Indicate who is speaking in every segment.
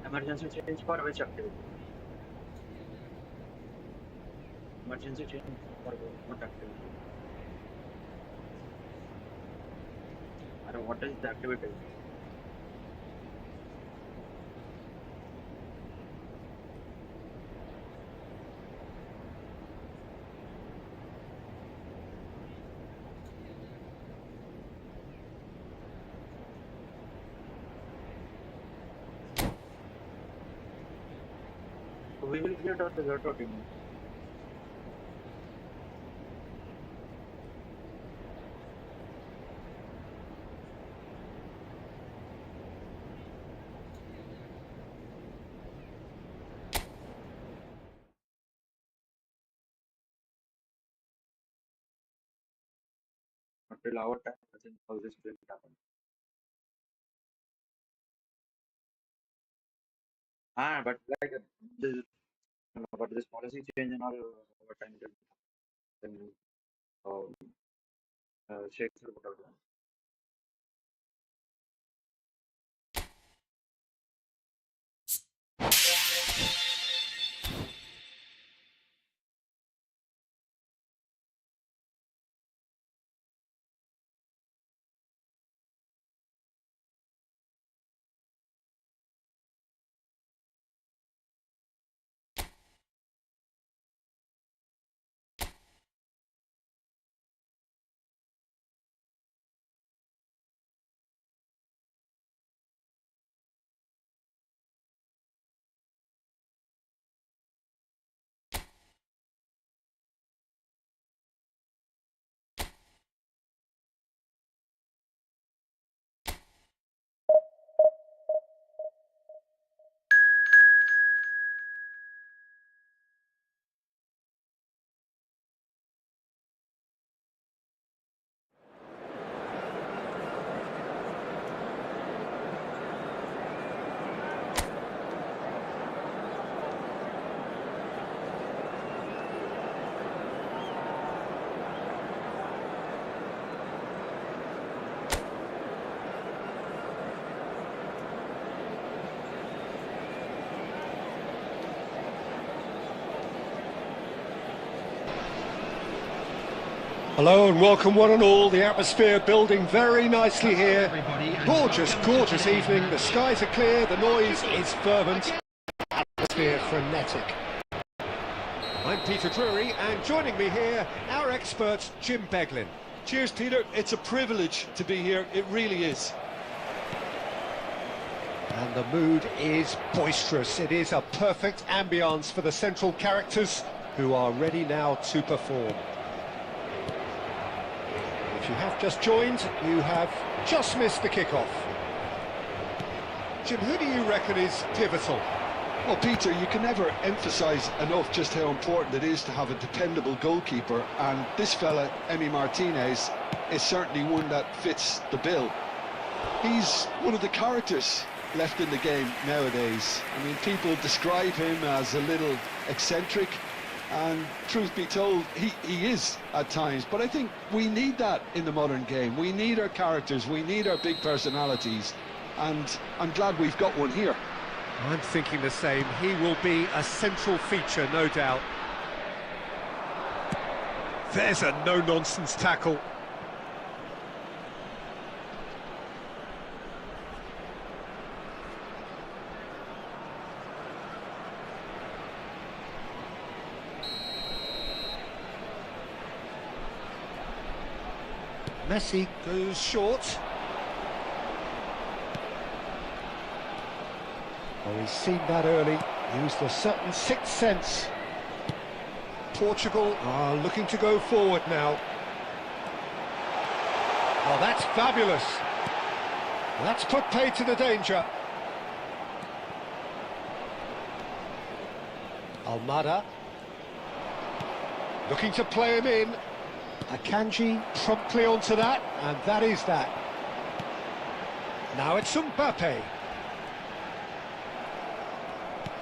Speaker 1: Emergency change for which activity? Emergency change for what activity? Or what is the activity? So we will get our result of it. Until our time, I think all this will happen. But like this, but this policy change and all over time will then Shakespeare would have done.
Speaker 2: Hello and welcome one and all. The atmosphere building very nicely here. Gorgeous, gorgeous evening. The skies are clear, the noise is fervent, atmosphere frenetic. I'm Peter Drury, and joining me here, our expert Jim Beglin.
Speaker 3: Cheers, Peter. It's a privilege to be here. It really is.
Speaker 2: And the mood is boisterous. It is a perfect ambience for the central characters who are ready now to perform. If you have just joined, you have just missed the kickoff. Jim, who do you reckon is pivotal?
Speaker 3: Well, Peter, you can never emphasise enough just how important it is to have a dependable goalkeeper, and this fella, Emi Martinez, is certainly one that fits the bill. He's one of the characters left in the game nowadays. I mean, people describe him as a little eccentric, and truth be told, he is at times, but I think we need that in the modern game. We need our characters, we need our big personalities, and I'm glad we've got one here.
Speaker 2: I'm thinking the same. He will be a central feature, no doubt. There's a no-nonsense tackle. Messi goes short. Oh, he's seen that early, used a certain sixth sense. Portugal are looking to go forward now. Oh, that's fabulous. That's put paid to the danger. Almada. Looking to play him in. Akanji promptly onto that, and that is that. Now it's Mbappe.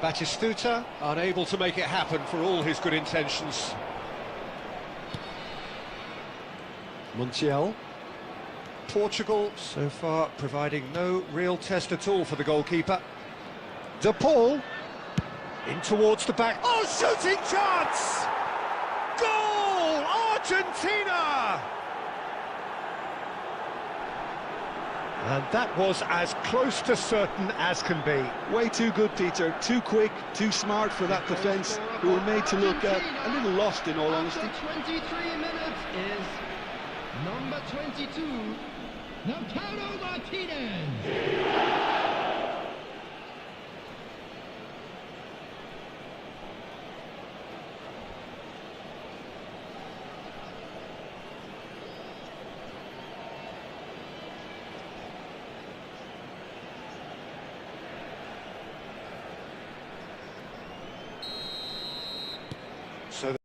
Speaker 2: Batistuta unable to make it happen for all his good intentions. Montiel. Portugal so far providing no real test at all for the goalkeeper. De Paul. In towards the back. Oh, shooting chance! Goal! Argentina! And that was as close to certain as can be.
Speaker 3: Way too good, Peter. Too quick, too smart for that defence, who were made to look a little lost, in all honesty.
Speaker 4: After 23 minutes is number 22, Lautaro Martinez.
Speaker 2: So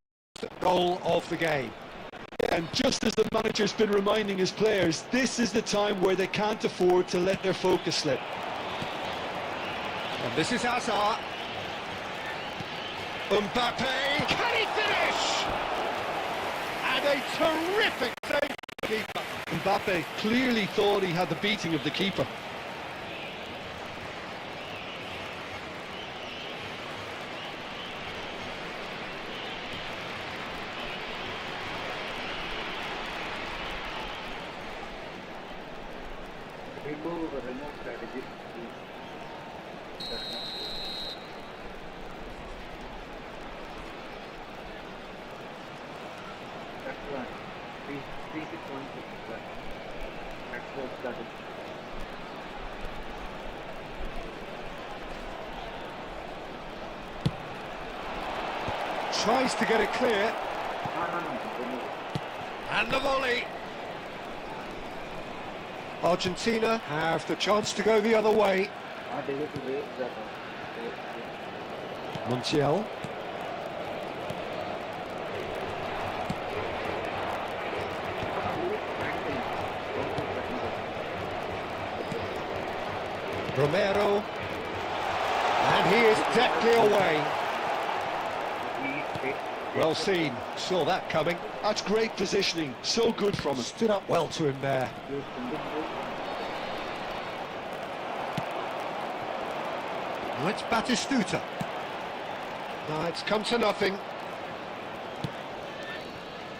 Speaker 2: the goal of the game.
Speaker 3: And just as the manager's been reminding his players, this is the time where they can't afford to let their focus slip.
Speaker 2: And this is Hazard. Mbappe, can he finish? And a terrific save from the keeper.
Speaker 3: Mbappe clearly thought he had the beating of the keeper.
Speaker 1: Remote strategy. That's one. 3616. That's the strategy.
Speaker 2: Tries to get it clear.
Speaker 1: No.
Speaker 2: And the volley. Argentina have the chance to go the other way. Montiel. Romero. And he is deftly away. Well seen. Saw that coming.
Speaker 3: That's great positioning. So good from him.
Speaker 2: Stood up well to him there. Now it's Batistuta. No, it's come to nothing.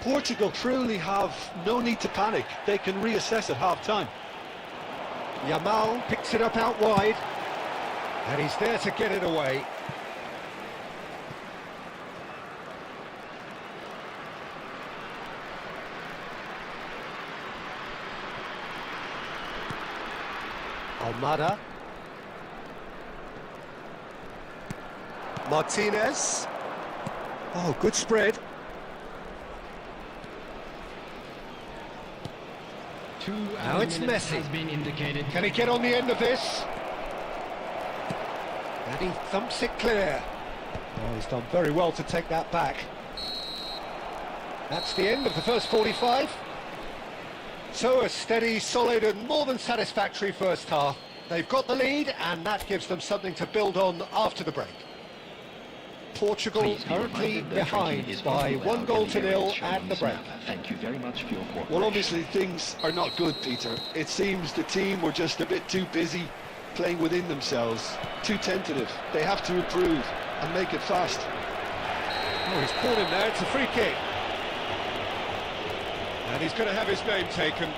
Speaker 3: Portugal truly have no need to panic. They can reassess at half-time.
Speaker 2: Yamal picks it up out wide. And he's there to get it away. Almada. Martinez. Oh, good spread. Now it's Messi.
Speaker 4: Has been indicated.
Speaker 2: Can he get on the end of this? And he thumps it clear. Oh, he's done very well to take that back. That's the end of the first 45. So a steady, solid and more than satisfactory first half. They've got the lead and that gives them something to build on after the break. Portugal currently behind by 1-0 at the break.
Speaker 4: Thank you very much for your cooperation.
Speaker 3: Well, obviously things are not good, Peter. It seems the team were just a bit too busy playing within themselves, too tentative. They have to improve and make it fast.
Speaker 2: Oh, he's pulled him there, it's a free kick. And he's going to have his name taken.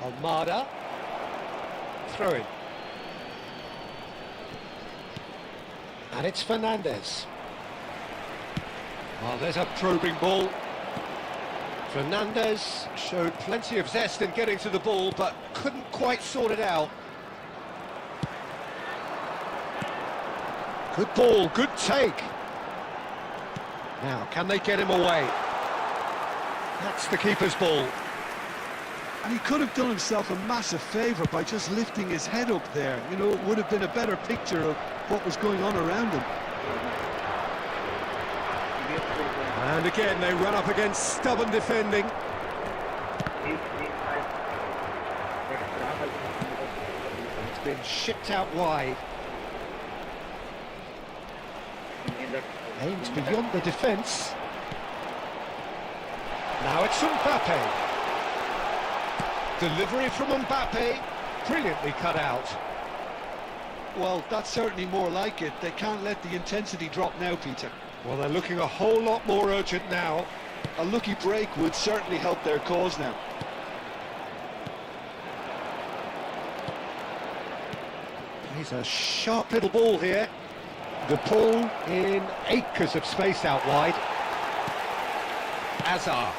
Speaker 2: Almada. Throw in. And it's Fernandez. Oh, there's a probing ball. Fernandez showed plenty of zest in getting to the ball, but couldn't quite sort it out. Good ball, good take. Now, can they get him away? That's the keeper's ball.
Speaker 3: And he could have done himself a massive favour by just lifting his head up there. You know, it would have been a better picture of what was going on around him.
Speaker 2: And again, they run up against stubborn defending. It's been shipped out wide. Aims beyond the defence. Now it's Mbappe. Delivery from Mbappe. Brilliantly cut out.
Speaker 3: Well, that's certainly more like it. They can't let the intensity drop now, Peter.
Speaker 2: Well, they're looking a whole lot more urgent now.
Speaker 3: A lucky break would certainly help their cause now.
Speaker 2: He's a sharp little ball here. The ball in acres of space out wide. Hazard.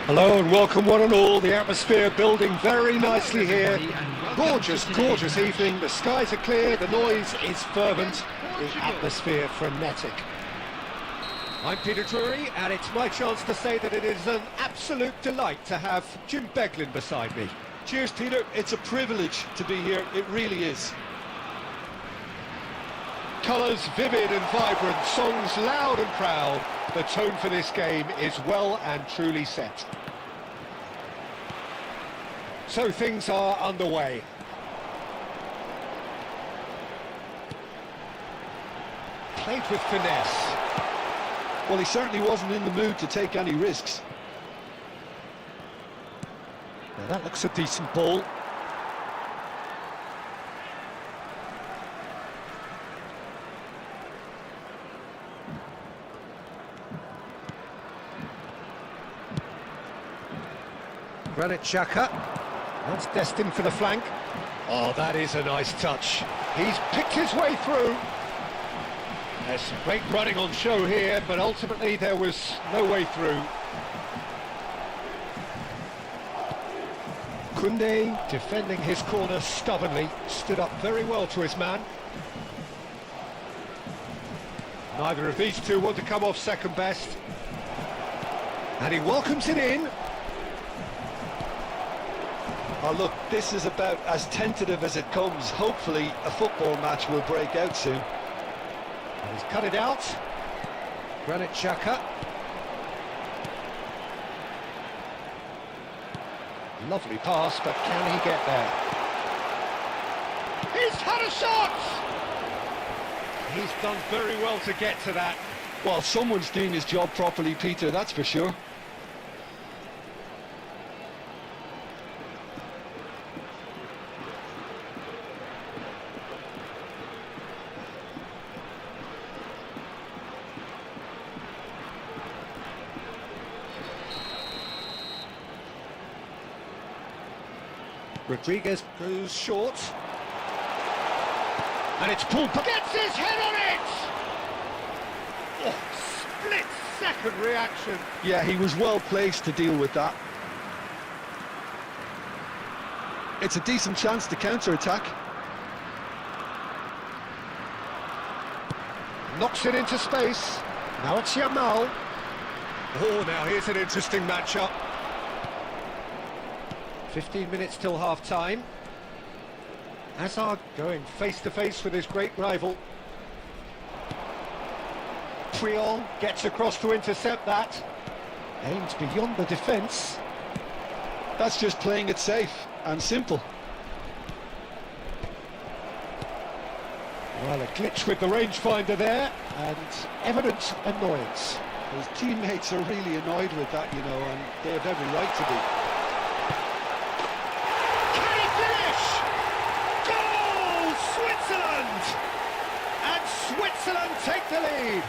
Speaker 2: Hello and welcome one and all. The atmosphere building very nicely here. Gorgeous, gorgeous evening. The skies are clear, the noise is fervent, the atmosphere frenetic. I'm Peter Drury, and it's my chance to say that it is an absolute delight to have Jim Beglin beside me.
Speaker 3: Cheers, Peter. It's a privilege to be here. It really is.
Speaker 2: Colours vivid and vibrant, songs loud and proud. The tone for this game is well and truly set. So things are underway. Played with finesse.
Speaker 3: Well, he certainly wasn't in the mood to take any risks.
Speaker 2: Now that looks a decent ball. Granit Xhaka, that's destined for the flank. Oh, that is a nice touch. He's picked his way through. There's some great running on show here, but ultimately there was no way through. Koundé, defending his corner stubbornly, stood up very well to his man. Neither of these two want to come off second best. And he welcomes it in.
Speaker 3: Oh, look, this is about as tentative as it comes. Hopefully, a football match will break out soon.
Speaker 2: And he's cut it out. Granit Xhaka. Lovely pass, but can he get there? He's had a shot! He's done very well to get to that.
Speaker 3: Well, someone's doing his job properly, Peter, that's for sure.
Speaker 2: Rodriguez goes short. And it's pulled, gets his head on it! Oh, split-second reaction.
Speaker 3: Yeah, he was well placed to deal with that. It's a decent chance to counter-attack.
Speaker 2: Knocks it into space. Now it's Yamal. Oh, now here's an interesting matchup. 15 minutes till half-time. Hazard going face-to-face with his great rival. Puyol gets across to intercept that. Aims beyond the defence.
Speaker 3: That's just playing it safe and simple.
Speaker 2: Well, a glitch with the rangefinder there, and evident annoyance.
Speaker 3: His teammates are really annoyed with that, you know, and they have every right to be.
Speaker 2: Can he finish? Goal! Switzerland! And Switzerland take the lead.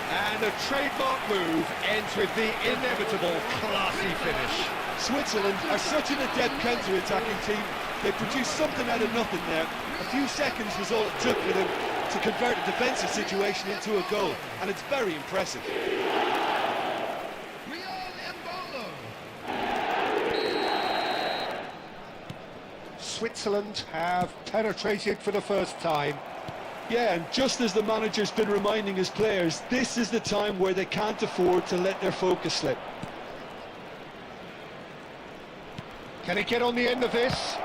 Speaker 2: And a trademark move ends with the inevitable classy finish.
Speaker 3: Switzerland are such an adept counter-attacking team. They produced something out of nothing there. A few seconds was all it took for them to convert a defensive situation into a goal, and it's very impressive.
Speaker 2: Switzerland have penetrated for the first time.
Speaker 3: Yeah, and just as the manager's been reminding his players, this is the time where they can't afford to let their focus slip.
Speaker 2: Can he get on the end of this?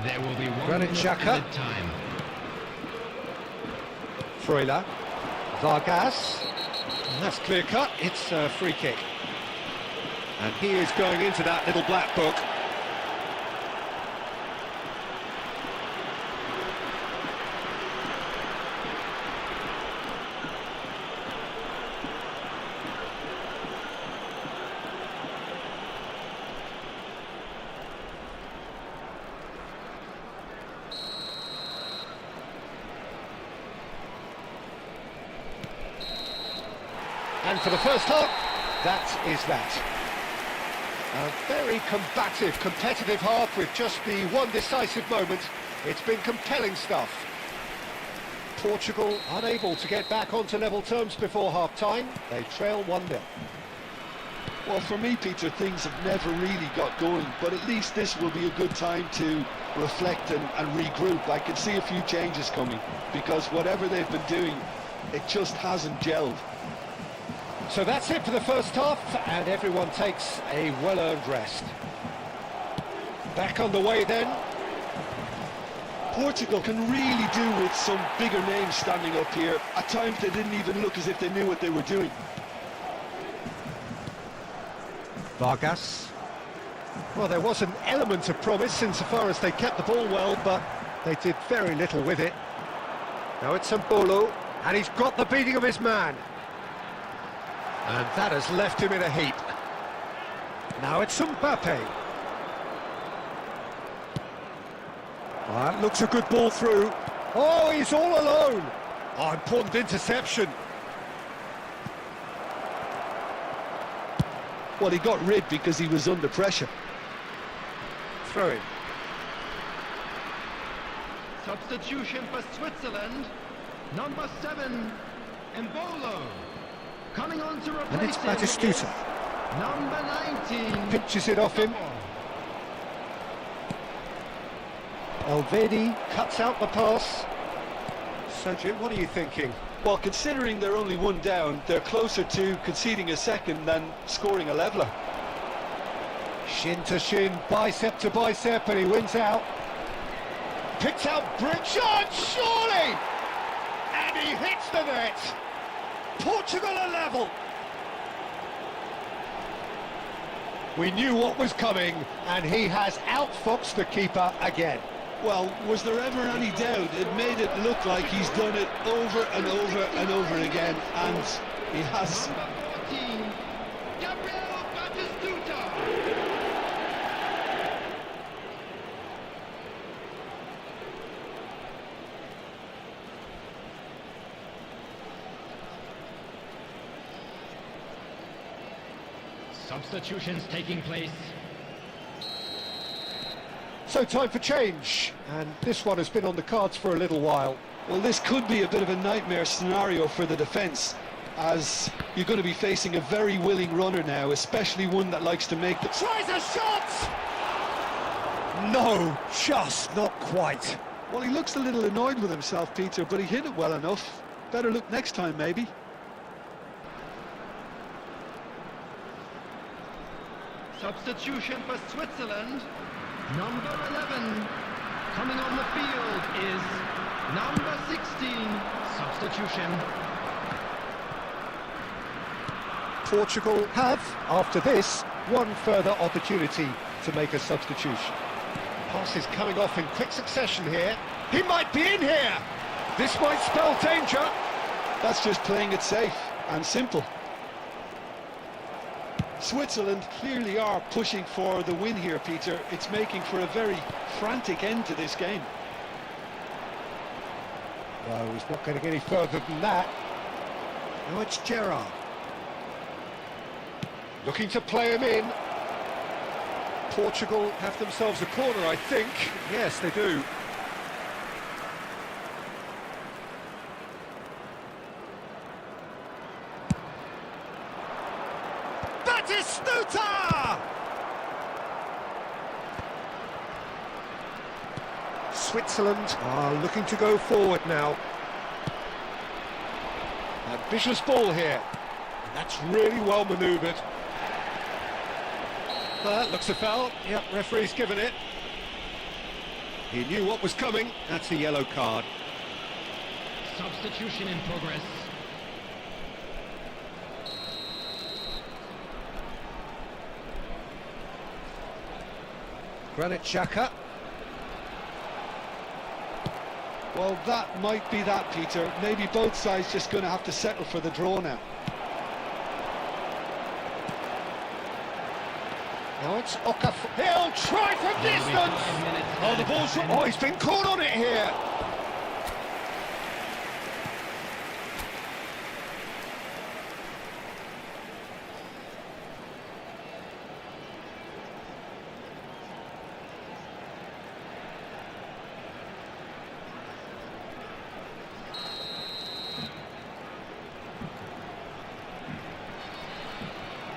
Speaker 4: There will be one
Speaker 2: Granit
Speaker 4: minute
Speaker 2: Xhaka.
Speaker 4: added time.
Speaker 2: Freuler. Vargas. And that's clear cut. It's a free kick. And he is going into that little black book. And for the first half, that is that. A very combative, competitive half with just the one decisive moment. It's been compelling stuff. Portugal unable to get back onto level terms before half-time. They trail 1-0.
Speaker 3: Well, for me, Peter, things have never really got going, but at least this will be a good time to reflect and regroup. I can see a few changes coming, because whatever they've been doing, it just hasn't gelled.
Speaker 2: So that's it for the first half, and everyone takes a well-earned rest. Back underway then.
Speaker 3: Portugal can really do with some bigger names standing up here. At times they didn't even look as if they knew what they were doing.
Speaker 2: Vargas. Well, there was an element of promise insofar as they kept the ball well, but they did very little with it. Now it's Mbolo, and he's got the beating of his man. And that has left him in a heap. Now it's Mbappe. Well, that looks a good ball through. Oh, he's all alone. Oh, important interception.
Speaker 3: Well, he got rid because he was under pressure.
Speaker 2: Throw in.
Speaker 4: Substitution for Switzerland. Number 7, Mbolo. Coming on to replace
Speaker 2: And it's
Speaker 4: him
Speaker 2: Batistuta.
Speaker 4: is number 19.
Speaker 2: Pinches it off him. Elvedi cuts out the pass. So, Jim, what are you thinking?
Speaker 3: Well, considering they're only one down, they're closer to conceding a second than scoring a leveller.
Speaker 2: Shin to shin, bicep to bicep, and he wins out. Picks out Bridget, surely! And he hits the net. Portugal are level. We knew what was coming, and he has outfoxed the keeper again.
Speaker 3: Well, was there ever any doubt? It made it look like he's done it over and over and over again, and he has.
Speaker 4: Number 14, Gabriel Batistuta. Substitutions taking place.
Speaker 2: So time for change, and this one has been on the cards for a little while.
Speaker 3: Well, this could be a bit of a nightmare scenario for the defence, as you're going to be facing a very willing runner now, especially one that likes to make the...
Speaker 2: Tries a shot! No, just not quite.
Speaker 3: Well, he looks a little annoyed with himself, Peter, but he hit it well enough. Better look next time, maybe.
Speaker 4: Substitution for Switzerland. Number 11. Coming on the field is number 16. Substitution.
Speaker 2: Portugal have, after this, one further opportunity to make a substitution. Pass is coming off in quick succession here. He might be in here! This might spell danger.
Speaker 3: That's just playing it safe and simple. Switzerland clearly are pushing for the win here, Peter. It's making for a very frantic end to this game.
Speaker 2: No, he's not getting any further than that. Now it's Gerrard. Looking to play him in. Portugal have themselves a corner, I think. Yes, they do. Batistuta! Switzerland are looking to go forward now. Ambitious ball here. And that's really well manoeuvred. That looks a foul. Yep, referee's given it. He knew what was coming. That's a yellow card.
Speaker 4: Substitution in progress.
Speaker 2: Granit Xhaka.
Speaker 3: Well, that might be that, Peter. Maybe both sides just going to have to settle for the draw now.
Speaker 2: Now it's Okafor. He'll try from distance! Oh, the ball's... Oh, he's been caught on it here!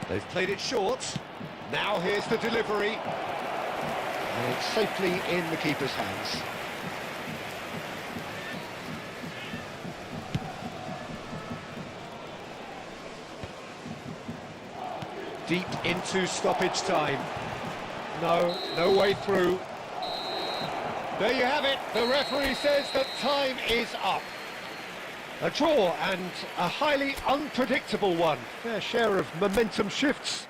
Speaker 2: They've played it short. Now here's the delivery. And it's safely in the keeper's hands. Deep into stoppage time. No way through. There you have it. The referee says that time is up. A draw, and a highly unpredictable one. Fair share of momentum shifts.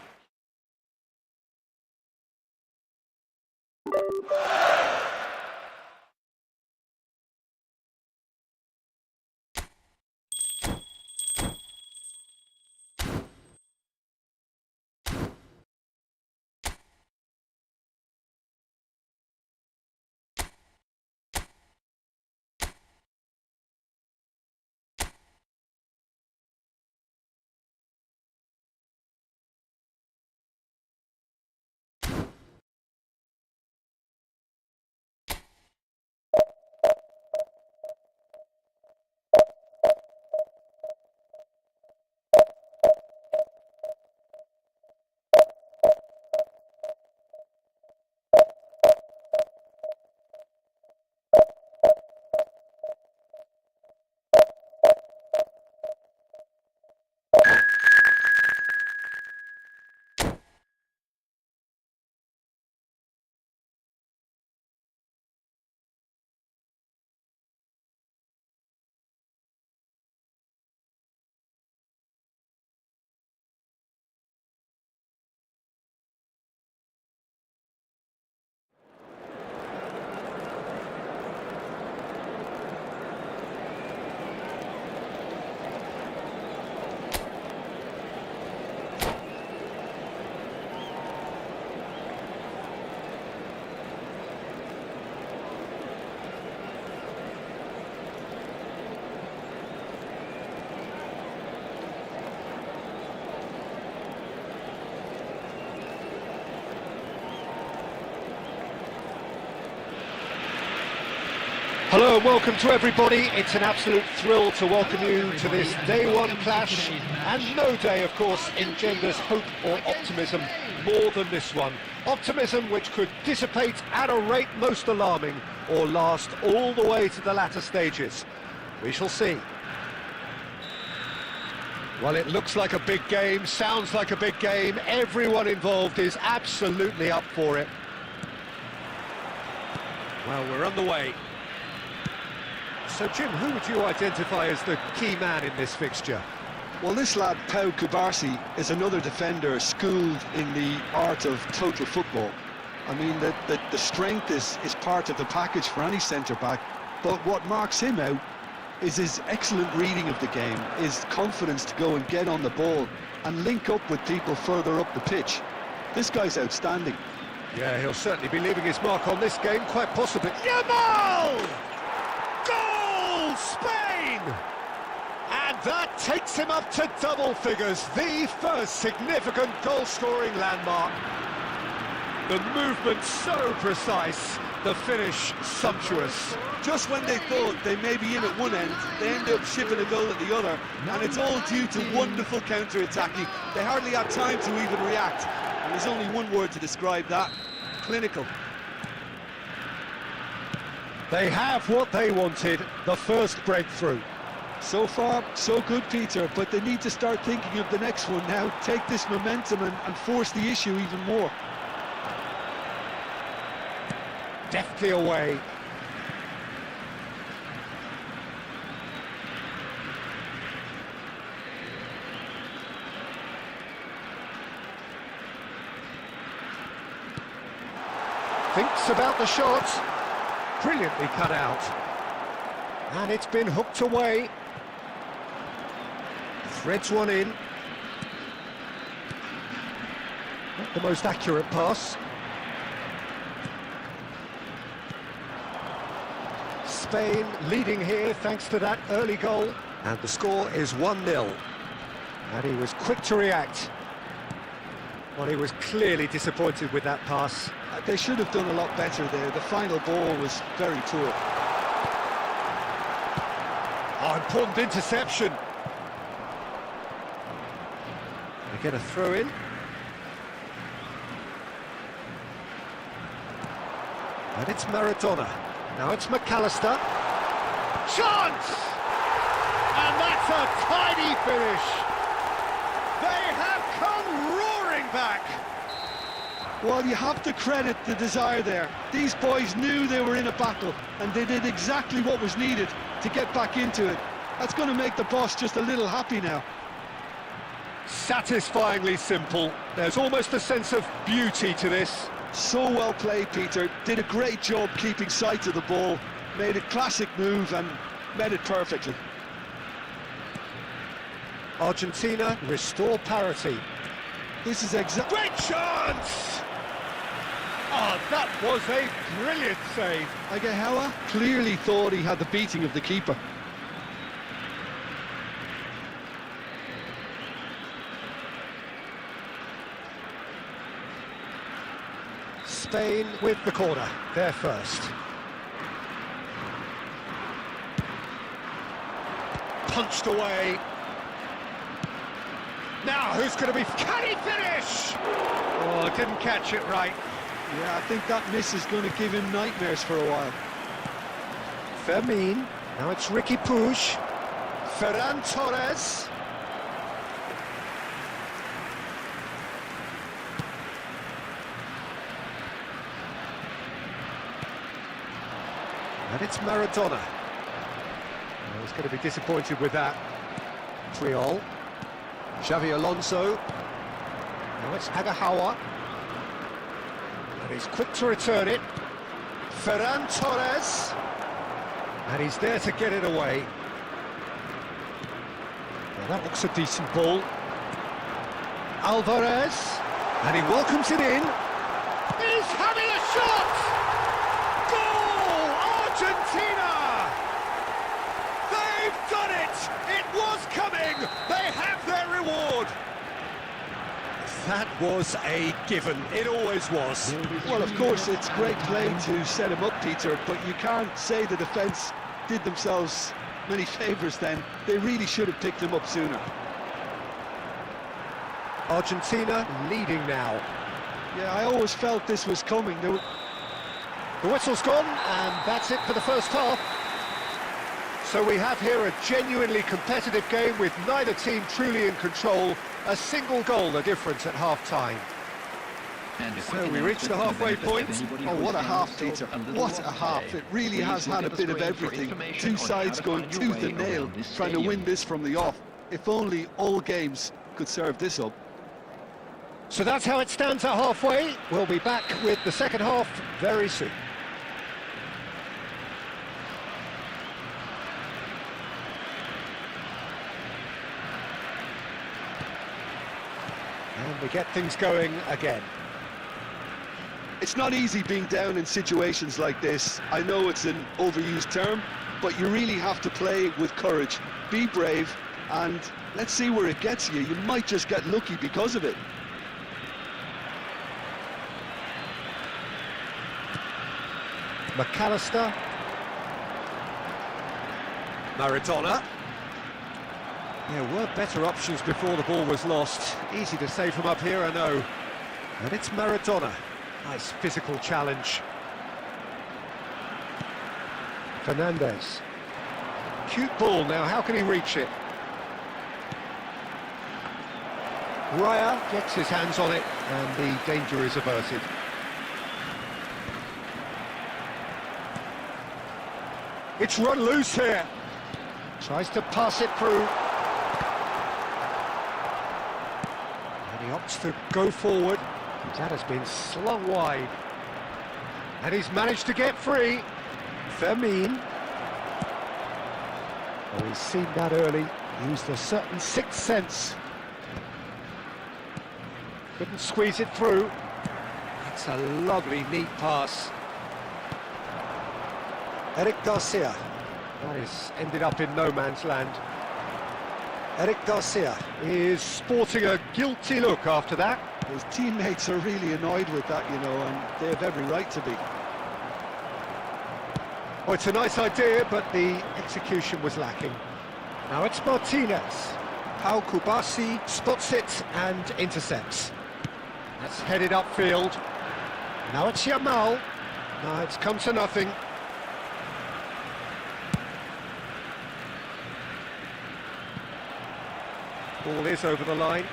Speaker 2: Hello and welcome to everybody. It's an absolute thrill to welcome you to this day one clash, and no day of course engenders hope or optimism more than this one. Optimism which could dissipate at a rate most alarming or last all the way to the latter stages. We shall see. Well, it looks like a big game, sounds like a big game. Everyone involved is absolutely up for it. Well, we're underway. So, Jim, who would you identify as the key man in this fixture?
Speaker 3: Well, this lad, Pau Kubarsi, is another defender schooled in the art of total football. I mean, the strength is part of the package for any centre-back, but what marks him out is his excellent reading of the game, his confidence to go and get on the ball and link up with people further up the pitch. This guy's outstanding.
Speaker 2: Yeah, he'll certainly be leaving his mark on this game, quite possibly. Yamal! Goal! Spain! And that takes him up to double figures, the first significant goal-scoring landmark. The movement so precise, the finish sumptuous.
Speaker 3: Just when they thought they may be in at one end, they end up shipping a goal at the other, and it's all due to wonderful counter-attacking. They hardly had time to even react, and there's only one word to describe that: clinical.
Speaker 2: They have what they wanted, the first breakthrough.
Speaker 3: So far, so good, Peter, but they need to start thinking of the next one now, take this momentum and force the issue even more.
Speaker 2: Deftly away. Thinks about the shot. Brilliantly cut out. And it's been hooked away. Threads one in. Not the most accurate pass. Spain leading here thanks to that early goal. And the score is 1-0. And he was quick to react. Well, he was clearly disappointed with that pass.
Speaker 3: They should have done a lot better there. The final ball was very poor.
Speaker 2: Oh, important interception. They get a throw in. And it's Maradona. Now it's McAllister. Chance! And that's a tidy finish. They have come roaring back.
Speaker 3: Well, you have to credit the desire there. These boys knew they were in a battle, and they did exactly what was needed to get back into it. That's going to make the boss just a little happy now.
Speaker 2: Satisfyingly simple. There's almost a sense of beauty to this.
Speaker 3: So well played, Peter. Did a great job keeping sight of the ball. Made a classic move and met it perfectly.
Speaker 2: Argentina restore parity.
Speaker 3: This is exactly...
Speaker 2: Great chance! Oh, that was a brilliant save.
Speaker 3: Agahawa clearly thought he had the beating of the keeper.
Speaker 2: Spain with the corner, they're first. Punched away. Now, who's going to be... Can he finish? Oh, didn't catch it right.
Speaker 3: Yeah, I think that miss is going to give him nightmares for a while.
Speaker 2: Fermin. Now it's Ricky Puig. Ferran Torres. And it's Maradona. Oh, he's going to be disappointed with that. Triol. Xavi Alonso. Now it's Agahawa. And he's quick to return it. Ferran Torres. And he's there to get it away. Well, that looks a decent ball. Alvarez. And he welcomes it in. He's having a shot! Goal! Argentina! They've done it! It was coming! They have their reward! That was a given. It always was.
Speaker 3: Well, of course, it's great play to set him up, Peter, but you can't say the defence did themselves many favours then. They really should have picked him up sooner.
Speaker 2: Argentina leading now.
Speaker 3: Yeah, I always felt this was coming.
Speaker 2: The whistle's gone, and that's it for the first half. So we have here a genuinely competitive game with neither team truly in control. A single goal the difference at half-time.
Speaker 3: So we reached the halfway point. Oh, what a half, Peter. What a half. It really has had a bit of everything. Two sides going tooth and nail, trying to win this from the off. If only all games could serve this up.
Speaker 2: So that's how it stands at halfway. We'll be back with the second half very soon. And we get things going again.
Speaker 3: It's not easy being down in situations like this. I know it's an overused term, but you really have to play with courage. Be brave, and let's see where it gets you. You might just get lucky because of it.
Speaker 2: McAllister. Maradona. There were better options before the ball was lost. Easy to say from up here, I know. And it's Maradona. Nice physical challenge. Fernandez. Cute ball now, how can he reach it? Raya gets his hands on it, and the danger is averted. It's run loose here. Tries to pass it through. And he opts to go forward. That has been slung wide. And he's managed to get free. Fermin. Oh, he's seen that early. Used a certain sixth sense. Couldn't squeeze it through. It's a lovely, neat pass. Eric Garcia. That is ended up in no man's land. Eric Garcia is sporting a guilty look after that.
Speaker 3: His teammates are really annoyed with that, you know, and they have every right to be.
Speaker 2: Oh, it's a nice idea, but the execution was lacking. Now it's Martinez. Pau Kubasi spots it and intercepts. That's headed upfield. Now it's Yamal. Now it's come to nothing. Ball is over the line.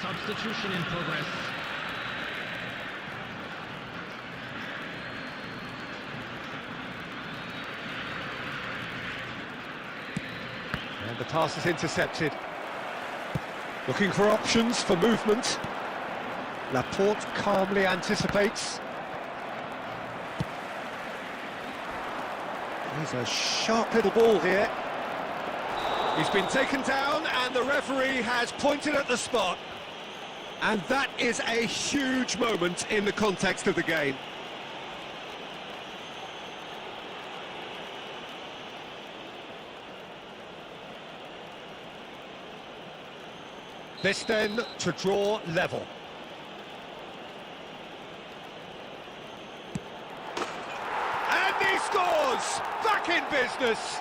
Speaker 4: Substitution in progress.
Speaker 2: And the pass is intercepted. Looking for options for movement. Laporte calmly anticipates. He's a sharp little ball here. He's been taken down and the referee has pointed at the spot. And that is a huge moment in the context of the game. This then to draw level. And he scores! Back in business!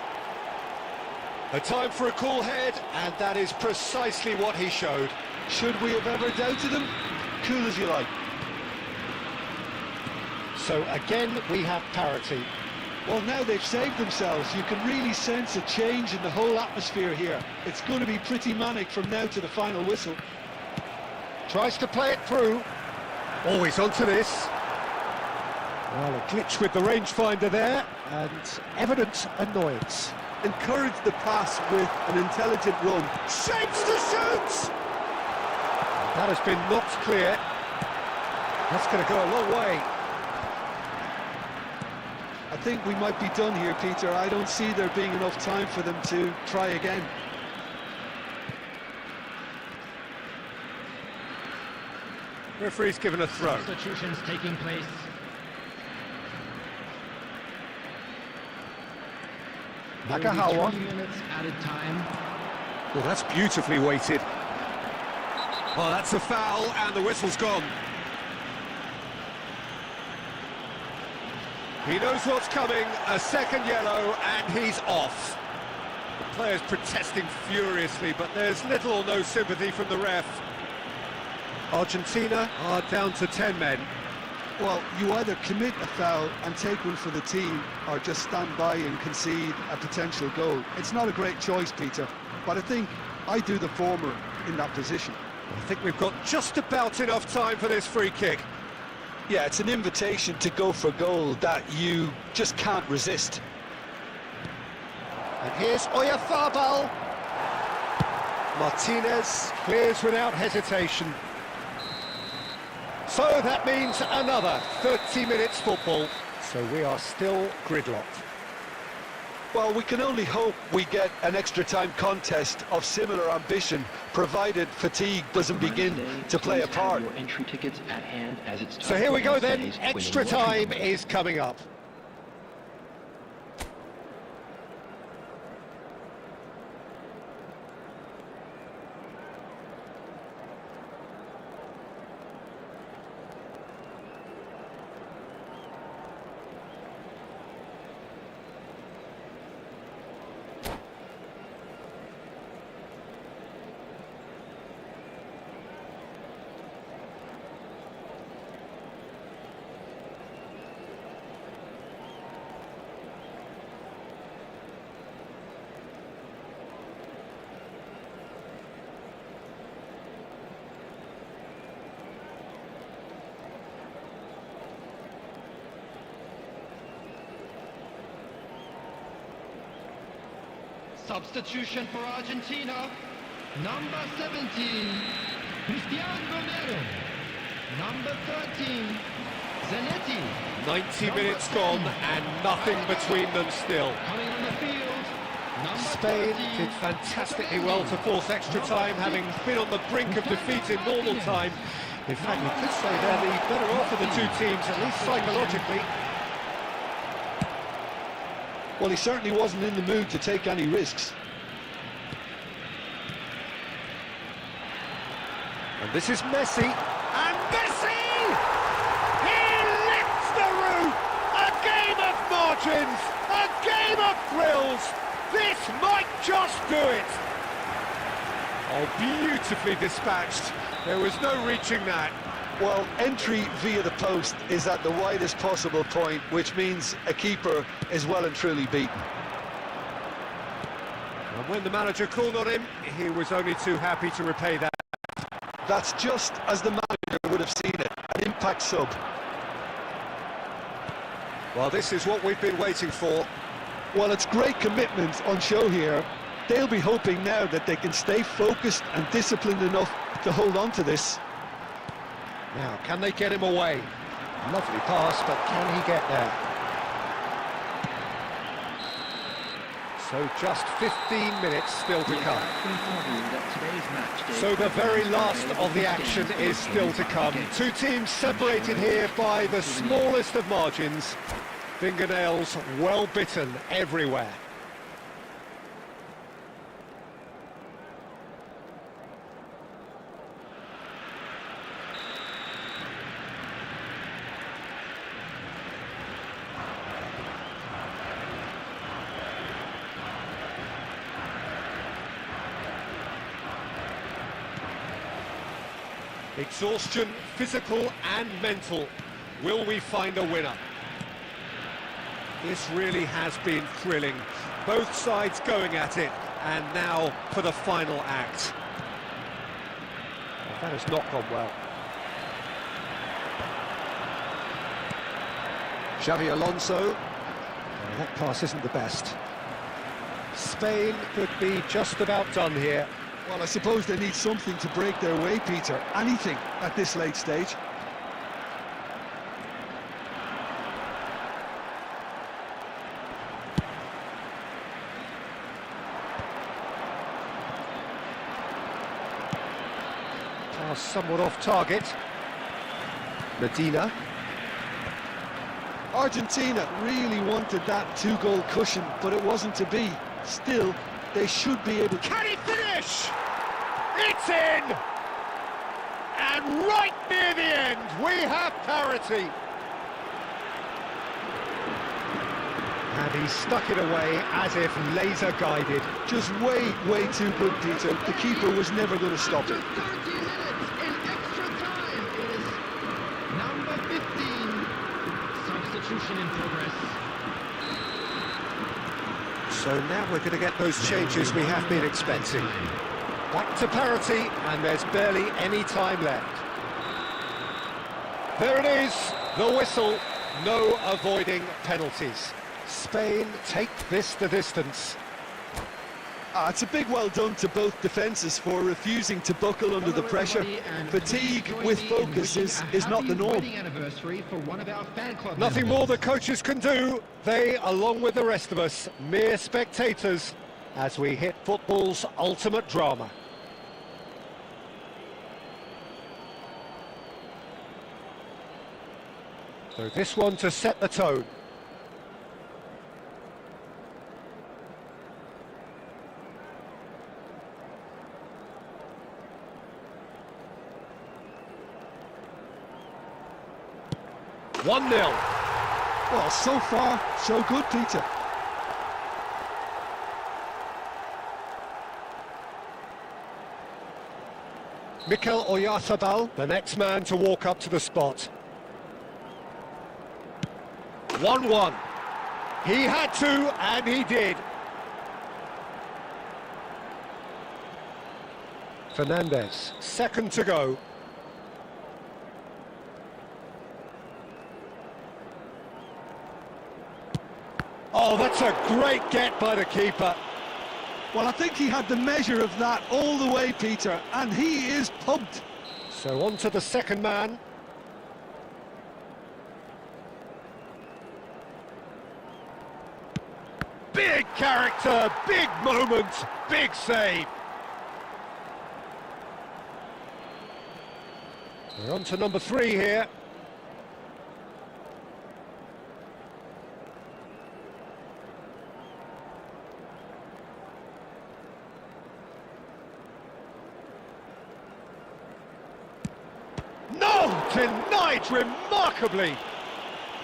Speaker 2: A time for a cool head, and that is precisely what he showed.
Speaker 3: Should we have ever doubted him? Cool as you like.
Speaker 2: So again, we have parity.
Speaker 3: Well, now they've saved themselves. You can really sense a change in the whole atmosphere here. It's going to be pretty manic from now to the final whistle.
Speaker 2: Tries to play it through. Always onto this. Well, a glitch with the rangefinder there, and evident annoyance.
Speaker 3: Encourage the pass with an intelligent run.
Speaker 2: Shapes to shoot! That has been knocked clear. That's going to go a long way.
Speaker 3: I think we might be done here, Peter. I don't see there being enough time for them to try again.
Speaker 2: Referee's given a throw.
Speaker 4: Substitutions taking place.
Speaker 2: Nakahawa.
Speaker 4: 3 minutes added time.
Speaker 2: Well, that's beautifully weighted. Oh, that's a foul, and the whistle's gone. He knows what's coming, a second yellow, and he's off. The player's protesting furiously, but there's little or no sympathy from the ref. Argentina are down to 10 men.
Speaker 3: Well, you either commit a foul and take one for the team, or just stand by and concede a potential goal. It's not a great choice, Peter, but I think I do the former in that position.
Speaker 2: I think we've got just about enough time for this free kick.
Speaker 3: Yeah, it's an invitation to go for goal that you just can't resist.
Speaker 2: And here's Oyarzabal. Martinez clears without hesitation. So that means another 30 minutes football. So we are still gridlocked.
Speaker 3: Well, we can only hope we get an extra time contest of similar ambition, provided fatigue doesn't begin to play a part.
Speaker 5: Your entry tickets at hand, as it's
Speaker 2: So here we go then, extra time is coming up.
Speaker 4: Substitution for Argentina. Number 17, Cristian Romero. Number 13, Zanetti.
Speaker 2: 90 minutes gone and nothing between them still.
Speaker 4: Coming on the field, number
Speaker 2: Spain
Speaker 4: 13,
Speaker 2: did fantastically well to force extra time, having been on the brink of defeat in normal time. In fact, you could say they're the better off of the two teams, at least psychologically.
Speaker 3: Well, he certainly wasn't in the mood to take any risks.
Speaker 2: And this is Messi, and Messi! He lifts the roof! A game of margins! A game of thrills! This might just do it! Oh, beautifully dispatched. There was no reaching that.
Speaker 3: Well, entry via the post is at the widest possible point, which means a keeper is well and truly beaten.
Speaker 2: And when the manager called on him, he was only too happy to repay that.
Speaker 3: That's just as the manager would have seen it, an impact sub.
Speaker 2: Well, this is what we've been waiting for.
Speaker 3: Well, it's great commitment on show here. They'll be hoping now that they can stay focused and disciplined enough to hold on to this.
Speaker 2: Now, can they get him away? Lovely pass, but can he get there? So just 15 minutes still to come. So the very last of the action is still to come. Two teams separated here by the smallest of margins. Fingernails well bitten everywhere. Exhaustion, physical and mental. Will we find a winner? This really has been thrilling. Both sides going at it, and now for the final act. Well, that has not gone well. Xavi Alonso. Well, that pass isn't the best. Spain could be just about done here.
Speaker 3: Well, I suppose they need something to break their way, Peter. Anything at this late stage.
Speaker 2: Pass somewhat off target. Medina.
Speaker 3: Argentina really wanted that two-goal cushion, but it wasn't to be. Still, they should be able to...
Speaker 2: Can he finish? It's in! And right near the end, we have parity. and he stuck it away as if laser guided.
Speaker 3: Just way too good, Peter. The keeper was never going to stop it.
Speaker 4: 30 minutes in extra time. It is number 15. Substitution in progress.
Speaker 2: So now we're going to get those changes we have been expecting. Back to parity, and there's barely any time left. There it is, the whistle. No avoiding penalties. Spain take this the distance.
Speaker 3: It's a big well done to both defences for refusing to buckle under the pressure. Fatigue with focus is not the norm.
Speaker 2: Nothing more the coaches can do. They, along with the rest of us, mere spectators, as we hit football's ultimate drama. So this one to set the tone. One 0.
Speaker 3: Well, so far, so good, Peter.
Speaker 2: Mikel Oyarzabal, the next man to walk up to the spot. 1-1. He had to, and he did. Fernandez, second to go. Oh, that's a great get by the keeper.
Speaker 3: Well, I think he had the measure of that all the way, Peter, and he is pumped.
Speaker 2: So on to the second man. Big character, big moment, big save. We're on to number 3 here. No! Denied remarkably!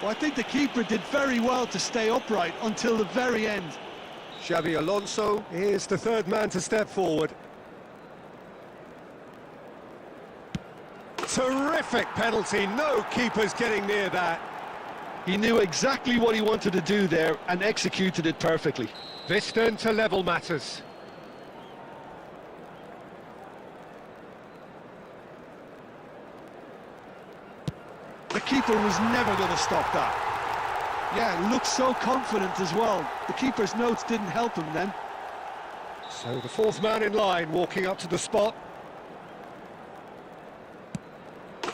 Speaker 3: Well, I think the keeper did very well to stay upright until the very end.
Speaker 2: Xabi Alonso is the third man to step forward. Terrific penalty, no keepers getting near that.
Speaker 3: He knew exactly what he wanted to do there and executed it perfectly.
Speaker 2: This then to level matters.
Speaker 3: The keeper was never going to stop that. Yeah, looked so confident as well. The keeper's notes didn't help him then.
Speaker 2: So the fourth man in line walking up to the spot.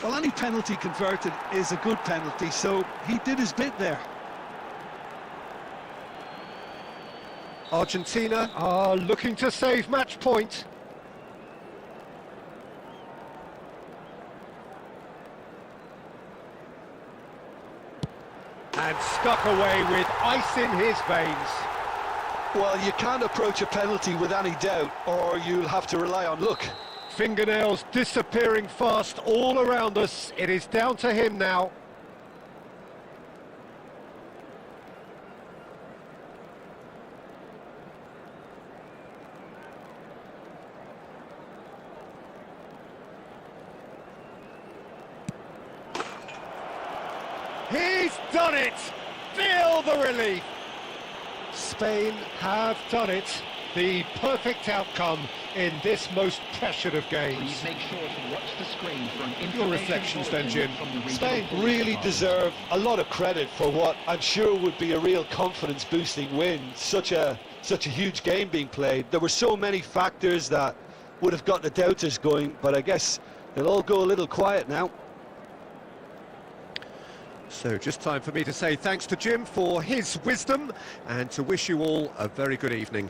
Speaker 3: Well, any penalty converted is a good penalty, so he did his bit there.
Speaker 2: Argentina are looking to save match point. And stuck away with ice in his veins.
Speaker 3: Well, you can't approach a penalty with any doubt, or you'll have to rely on luck.
Speaker 2: Fingernails disappearing fast all around us. It is down to him now. He's done it! Feel the relief! Spain have done it. The perfect outcome in this most pressured of games.
Speaker 5: Please make sure to watch the screen for an
Speaker 2: Your
Speaker 5: information
Speaker 2: reflections then,
Speaker 5: bulletin
Speaker 2: Jim.
Speaker 5: from the regional
Speaker 3: Spain
Speaker 5: police
Speaker 3: really
Speaker 5: department.
Speaker 3: deserve a lot of credit for what I'm sure would be a real confidence-boosting win. Such a huge game being played. There were so many factors that would have got the doubters going, but I guess they'll all go a little quiet now.
Speaker 2: So just time for me to say thanks to Jim for his wisdom and to wish you all a very good evening.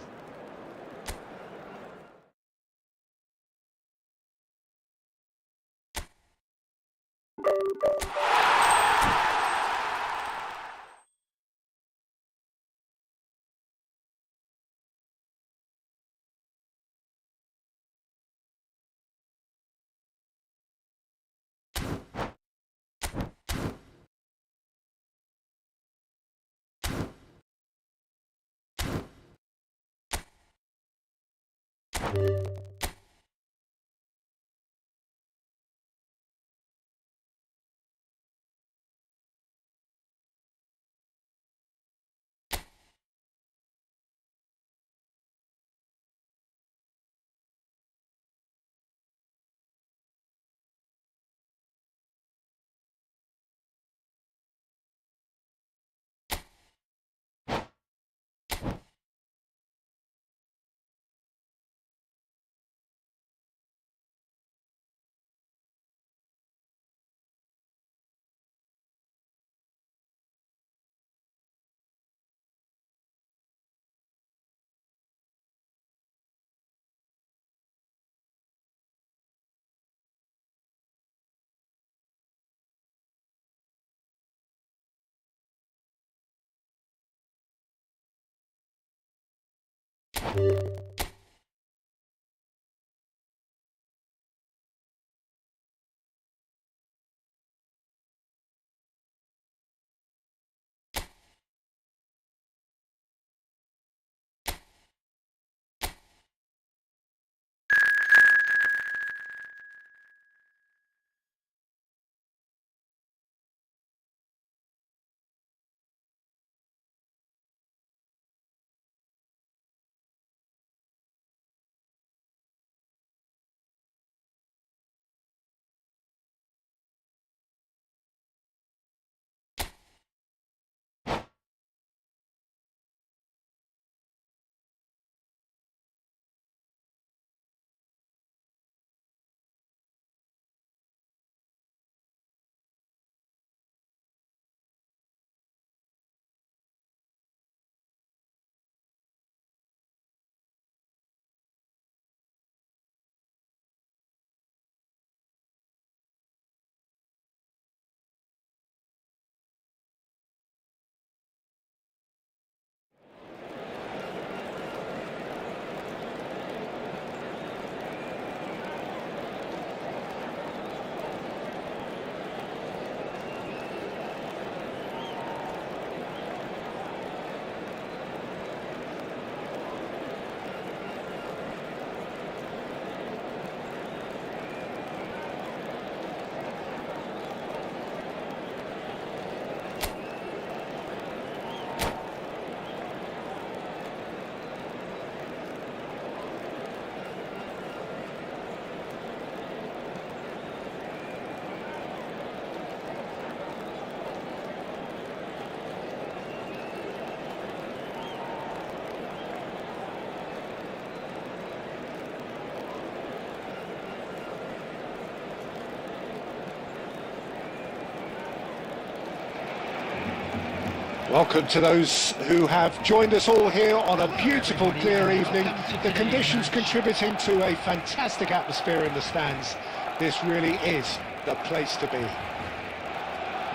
Speaker 2: Welcome to those who have joined us all here on a beautiful clear evening. The conditions contributing to a fantastic atmosphere in the stands. This really is the place to be.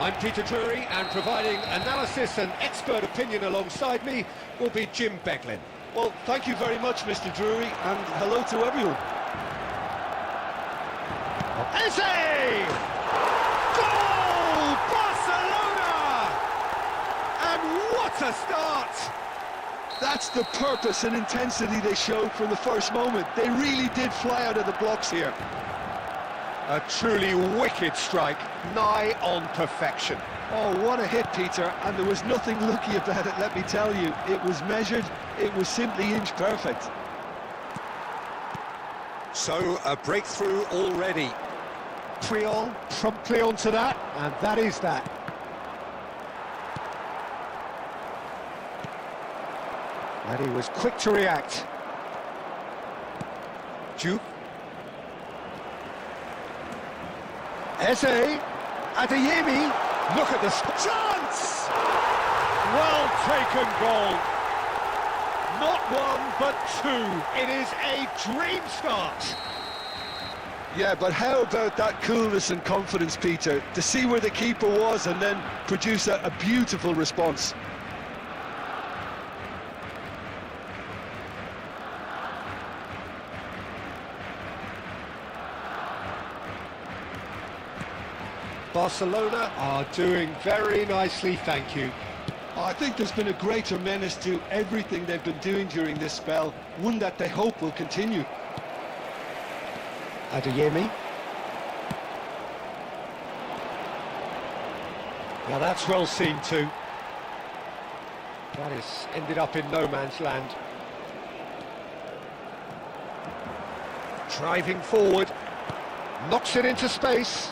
Speaker 2: I'm Peter Drury, and providing analysis and expert opinion alongside me will be Jim Beglin.
Speaker 3: Well, thank you very much, Mr. Drury, and hello to everyone.
Speaker 2: Eze! Goal! Barcelona! And what a start!
Speaker 3: That's the purpose and intensity they showed from the first moment. They really did fly out of the blocks here.
Speaker 2: A truly wicked strike, nigh on perfection.
Speaker 3: Oh, what a hit, Peter, and there was nothing lucky about it, let me tell you. It was measured, it was simply inch perfect.
Speaker 2: So, a breakthrough already. Triol promptly onto that, and that is that. And he was quick to react. Duke. Eze, Adeyemi, look at the chance! Well taken goal. Not one, but two. It is a dream start.
Speaker 3: Yeah, but how about that coolness and confidence, Peter, to see where the keeper was and then produce a beautiful response.
Speaker 2: Barcelona are doing very nicely, thank you.
Speaker 3: I think there's been a greater menace to everything they've been doing during this spell, one that they hope will continue.
Speaker 2: Adeyemi. Now that's well seen too. That has ended up in no man's land. Driving forward, knocks it into space.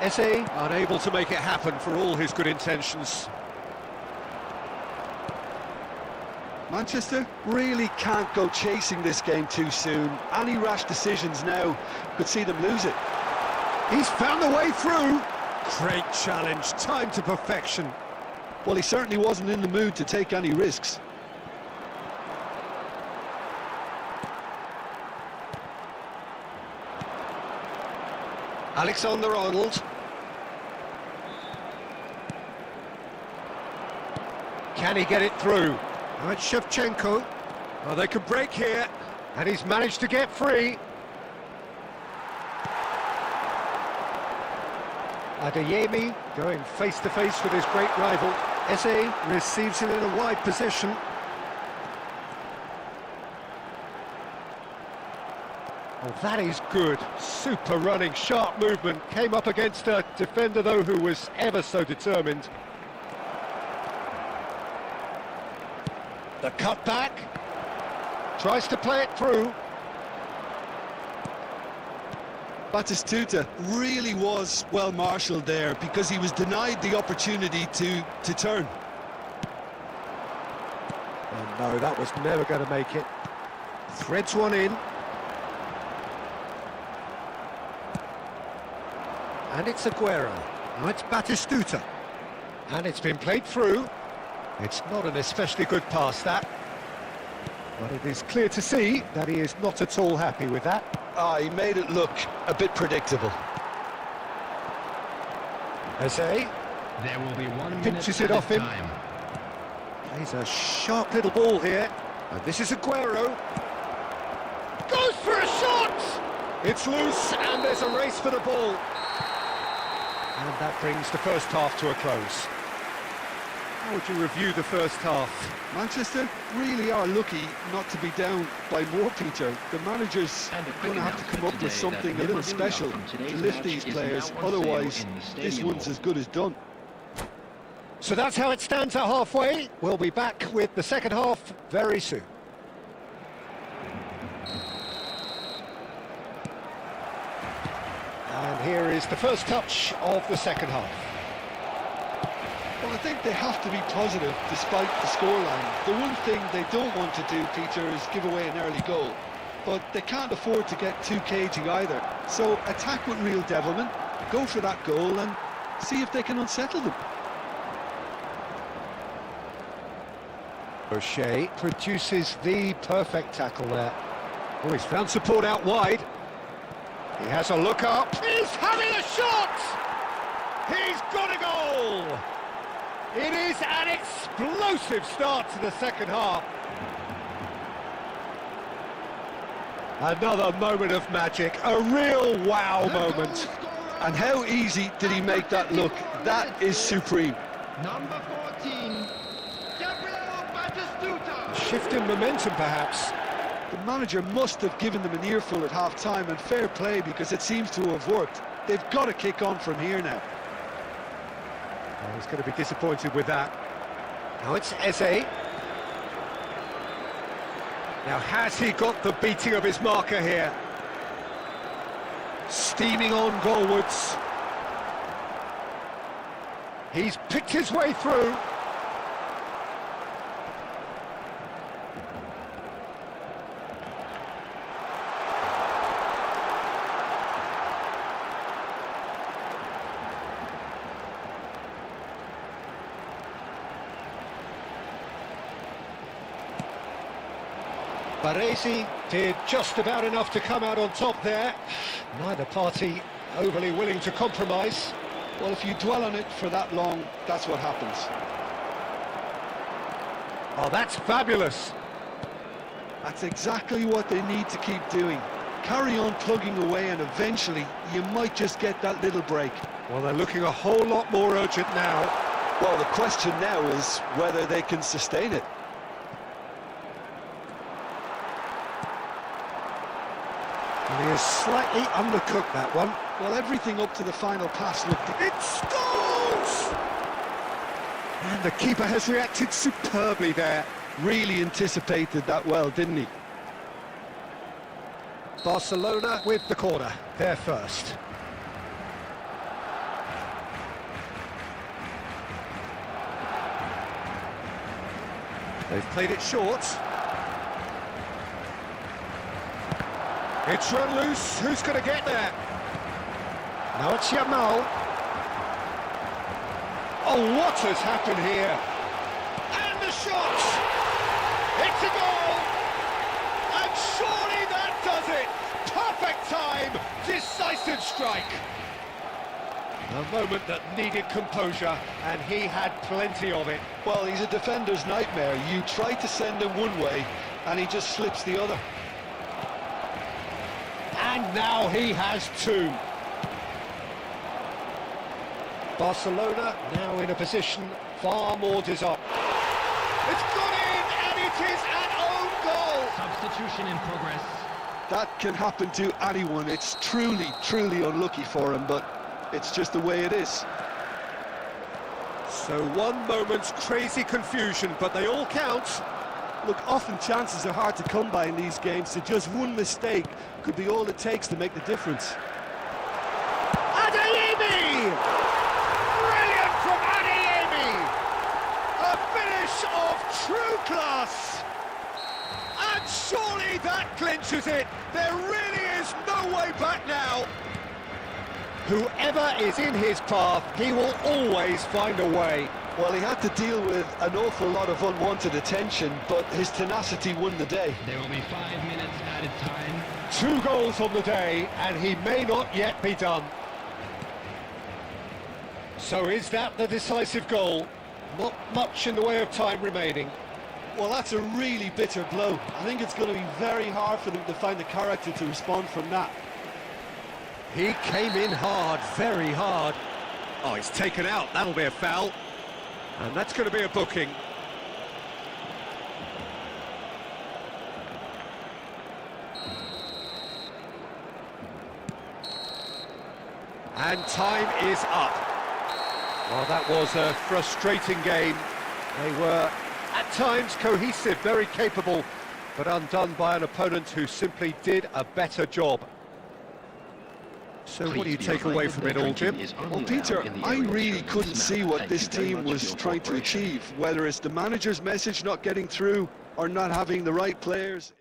Speaker 2: Eze unable to make it happen for all his good intentions.
Speaker 3: Manchester really can't go chasing this game too soon. Any rash decisions now could see them lose it.
Speaker 2: He's found a way through. Great challenge, timed to perfection.
Speaker 3: Well, he certainly wasn't in the mood to take any risks.
Speaker 2: Alexander-Arnold. Can he get it through? Now it's Shevchenko. Well, they could break here, and he's managed to get free. Adeyemi going face-to-face with his great rival. Eze receives it in a wide position. Oh, that is good. Super running, sharp movement. Came up against a defender, though, who was ever so determined. The cutback. Tries to play it through.
Speaker 3: Batistuta really was well marshalled there because he was denied the opportunity to turn.
Speaker 2: Oh no, that was never going to make it. Threads one in. And it's Aguero. Now it's Batistuta. And it's been played through. It's not an especially good pass, that. But it is clear to see that he is not at all happy with that.
Speaker 3: He made it look a bit predictable.
Speaker 2: Eze
Speaker 4: There will be 1 minute
Speaker 2: pinches it off him.
Speaker 4: time.
Speaker 2: Plays a sharp little ball here. And this is Aguero. Goes for a shot! It's loose and there's a race for the ball. And that brings the first half to a close. How would you review the first half?
Speaker 3: Manchester really are lucky not to be down by more, Peter. The manager's
Speaker 5: And a quick
Speaker 3: going to have to come up with
Speaker 5: announcement today
Speaker 3: something
Speaker 5: that
Speaker 3: a little
Speaker 5: Liverpool
Speaker 3: special
Speaker 5: from
Speaker 3: to
Speaker 5: today's
Speaker 3: lift
Speaker 5: match
Speaker 3: these
Speaker 5: is
Speaker 3: players.
Speaker 5: now on sale
Speaker 3: Otherwise,
Speaker 5: in the
Speaker 3: this
Speaker 5: stadium
Speaker 3: one's
Speaker 5: hall.
Speaker 3: as good as done.
Speaker 2: So that's how it stands at halfway. We'll be back with the second half very soon. And here is the first touch of the second half.
Speaker 3: Well, I think they have to be positive despite the scoreline. The one thing they don't want to do, Peter, is give away an early goal. But they can't afford to get too cagey either. So attack with real devilment, go for that goal and see if they can unsettle them.
Speaker 2: O'Shea produces the perfect tackle there. Oh, he's found support out wide. He has a look up. He's having a shot! He's got a goal! It is an explosive start to the second half. Another moment of magic, a real wow moment.
Speaker 3: And how easy did he make that look? That is supreme.
Speaker 4: Number 14, Gabriel Batistuta.
Speaker 2: Shift in momentum, perhaps.
Speaker 3: The manager must have given them an earful at half-time, and fair play because it seems to have worked. They've got to kick on from here now.
Speaker 2: Oh, he's going to be disappointed with that. Now it's Eze. Now has he got the beating of his marker here? Steaming on goalwards. He's picked his way through. Baresi did just about enough to come out on top there. Neither party overly willing to compromise.
Speaker 3: Well, if you dwell on it for that long, that's what happens.
Speaker 2: Oh, that's fabulous.
Speaker 3: That's exactly what they need to keep doing. Carry on plugging away and eventually you might just get that little break.
Speaker 2: Well, they're looking a whole lot more urgent now.
Speaker 3: Well, the question now is whether they can sustain it.
Speaker 2: And he has slightly undercooked that one.
Speaker 3: Well, everything up to the final pass looked...
Speaker 2: It scores! And the keeper has reacted superbly there.
Speaker 3: Really anticipated that well, didn't he?
Speaker 2: Barcelona with the corner, they're first. They've played it short. It's run loose, who's going to get there? Now it's Yamal. Oh, what has happened here? And the shot! It's a goal! And surely that does it! Perfect time! Decisive strike! A moment that needed composure, and he had plenty of it.
Speaker 3: Well, he's a defender's nightmare. You try to send him one way, and he just slips the other.
Speaker 2: And now he has two. Barcelona now in a position far more desirable. It's gone in, and it is an own goal!
Speaker 4: Substitution in progress.
Speaker 3: That can happen to anyone. It's truly, truly unlucky for him, but it's just the way it is.
Speaker 2: So one moment's crazy confusion, but they all count.
Speaker 6: Look, often chances are hard to come by in these games, so just one mistake could be all it takes to make the difference.
Speaker 2: Adeyemi! Brilliant from Adeyemi! A finish of true class! And surely that clinches it! There really is no way back now! Whoever is in his path, he will always find a way.
Speaker 3: Well, he had to deal with an awful lot of unwanted attention, but his tenacity won the day.
Speaker 4: There will be 5 minutes added time.
Speaker 2: 2 goals on the day, and he may not yet be done. So is that the decisive goal? Not much in the way of time remaining.
Speaker 6: Well, that's a really bitter blow. I think it's going to be very hard for them to find the character to respond from that.
Speaker 2: He came in hard, very hard. Oh, he's taken out, that'll be a foul. And that's going to be a booking. And time is up. Well, that was a frustrating game. They were, at times, cohesive, very capable, but undone by an opponent who simply did a better job. So what do you take away from it all, Jim?
Speaker 3: Well, Peter, I really couldn't see what this team was trying to achieve, whether it's the manager's message not getting through or not having the right players.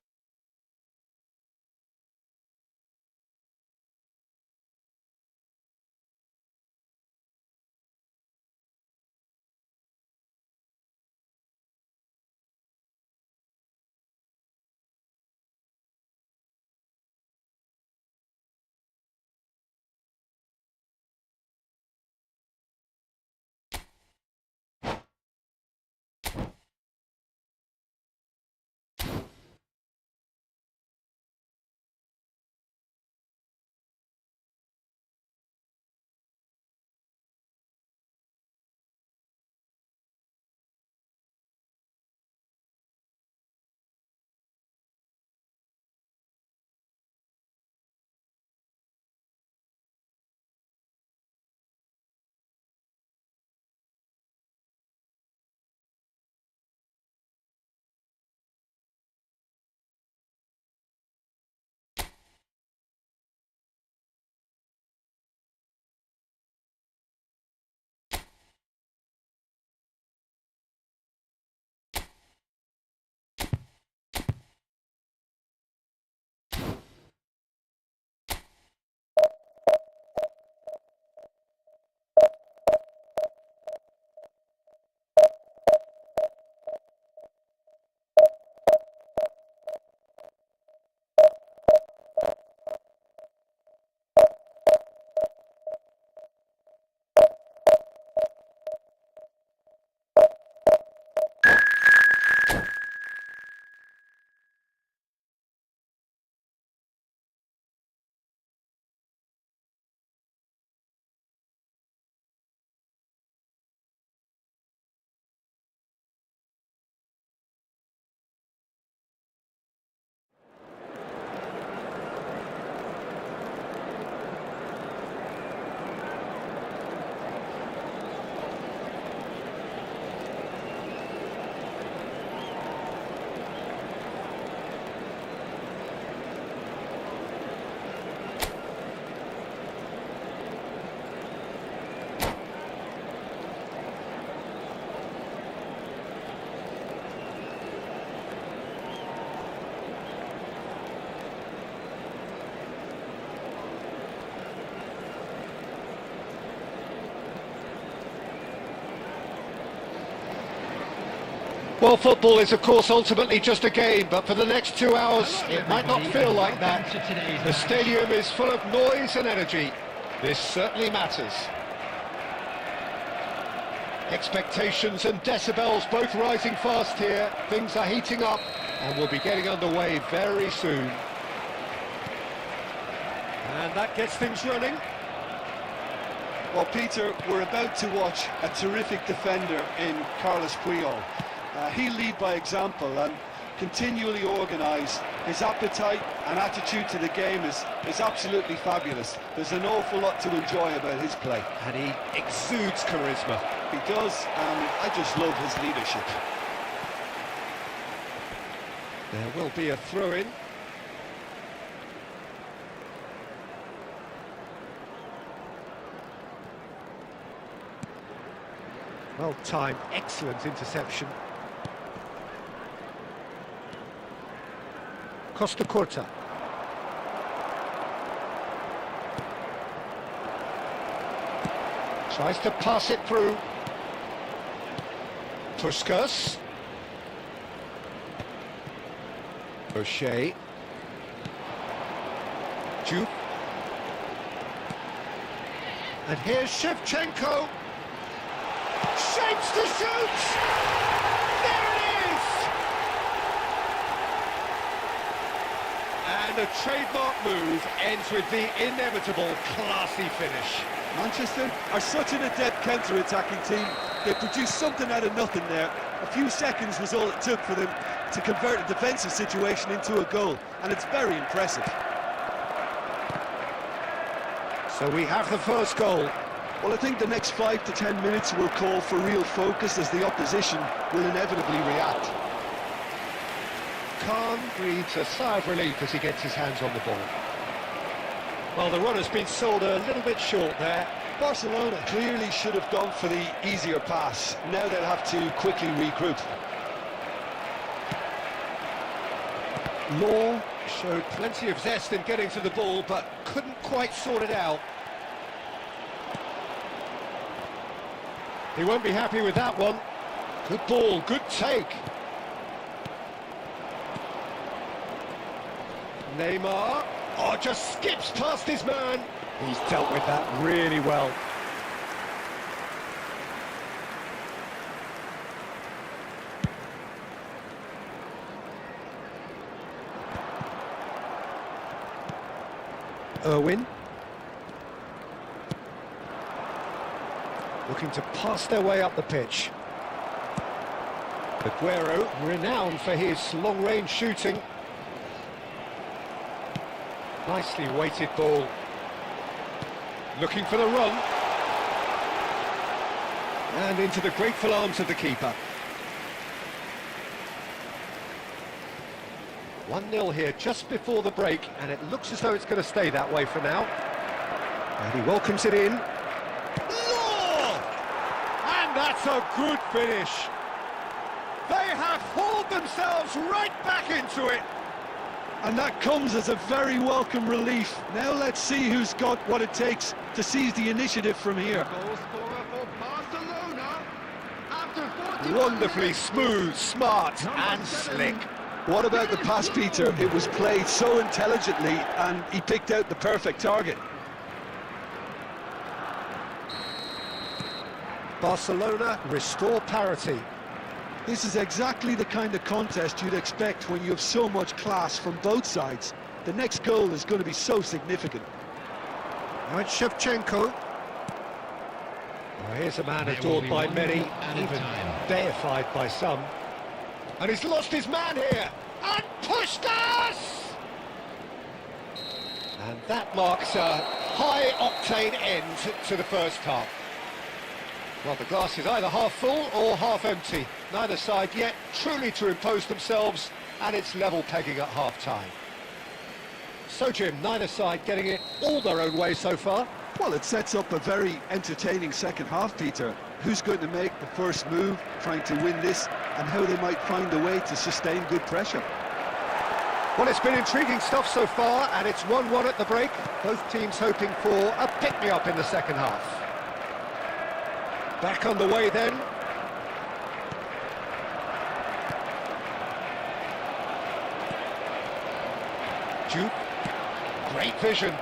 Speaker 2: Well, football is, of course, ultimately just a game, but for the next 2 hours, it might not feel like that. The stadium is full of noise and energy. This certainly matters. Expectations and decibels both rising fast here. Things are heating up, and we'll be getting underway very soon.
Speaker 6: And that gets things running. Well, Peter, we're about to watch a terrific defender in Carlos Puyol. He'll lead by example and continually organise. His appetite and attitude to the game is absolutely fabulous. There's an awful lot to enjoy about his play.
Speaker 2: And he exudes charisma.
Speaker 6: He does, and I just love his leadership.
Speaker 2: There will be a throw-in. Well timed, excellent interception. Costa Corta. Tries to pass it through. Puskas. O'Shea. Jupe. And here's Shevchenko. Shapes to shoot! There it is! And a trademark move ends with the inevitable classy finish.
Speaker 6: Manchester are such an adept counter-attacking team. They produced something out of nothing there. A few seconds was all it took for them to convert a defensive situation into a goal, and it's very impressive.
Speaker 2: So we have the first goal.
Speaker 6: Well, I think the next 5 to 10 minutes will call for real focus as the opposition will inevitably react.
Speaker 2: Khan breathes a sigh of relief as he gets his hands on the ball. Well, the run has been sold a little bit short there.
Speaker 6: Barcelona clearly should have gone for the easier pass. Now they'll have to quickly regroup.
Speaker 2: Law showed plenty of zest in getting to the ball, but couldn't quite sort it out. He won't be happy with that one. Good ball, good take. Neymar. Oh, just skips past his man. He's dealt with that really well. Irwin. Looking to pass their way up the pitch. Aguero, renowned for his long-range shooting. Nicely weighted ball. Looking for the run. And into the grateful arms of the keeper. 1-0 here just before the break, and it looks as though it's going to stay that way for now. And he welcomes it in. And that's a good finish. They have hauled themselves right back into it.
Speaker 6: And that comes as a very welcome relief. Now let's see who's got what it takes to seize the initiative from here.
Speaker 4: Goal scorer for Barcelona after 41
Speaker 2: Wonderfully
Speaker 4: minutes.
Speaker 2: smooth, smart and
Speaker 4: 7.
Speaker 2: slick.
Speaker 6: What about the pass, Peter? It was played so intelligently and he picked out the perfect target.
Speaker 2: Barcelona restore parity.
Speaker 6: This is exactly the kind of contest you'd expect when you have so much class from both sides. The next goal is going to be so significant.
Speaker 2: Now it's Shevchenko. Well, here's a man
Speaker 4: There will
Speaker 2: adored
Speaker 4: be
Speaker 2: by
Speaker 4: one
Speaker 2: many,
Speaker 4: more added
Speaker 2: even
Speaker 4: time.
Speaker 2: deified by some. And he's lost his man here, and pushed us! And that marks a high-octane end to the first half. Well, the glass is either half full or half empty. Neither side yet truly to impose themselves, and it's level pegging at half-time. So, Jim, neither side getting it all their own way so far.
Speaker 6: Well, it sets up a very entertaining second half, Peter. Who's going to make the first move, trying to win this, and how they might find a way to sustain good pressure.
Speaker 2: Well, it's been intriguing stuff so far, and it's 1-1 at the break. Both teams hoping for a pick-me-up in the second half. Back on the way then. you. Great vision.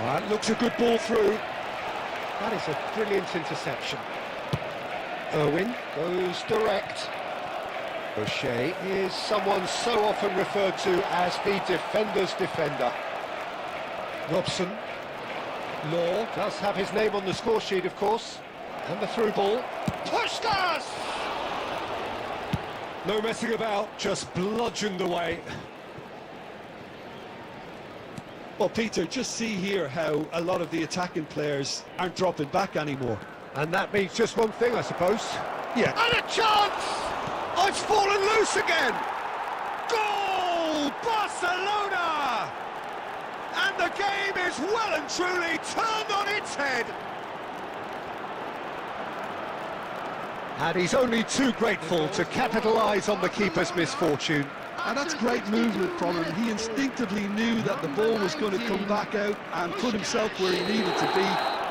Speaker 2: That looks a good ball through. That is a brilliant interception. Irwin goes direct. O'Shea is someone so often referred to as the defender's defender. Robson. Law does have his name on the score sheet, of course. And the through ball. Pushkas! No messing about, just bludgeoned away.
Speaker 3: Well, Peter, just see here how a lot of the attacking players aren't dropping back anymore.
Speaker 2: And that means just one thing, I suppose.
Speaker 3: Yeah.
Speaker 2: And a chance! I've fallen loose again! Goal! Barcelona! And the game is well and truly turned on its head. And he's only too grateful to capitalise on the keeper's misfortune.
Speaker 3: And that's great movement from him. He instinctively knew that the ball was going to come back out and put himself where he needed to be.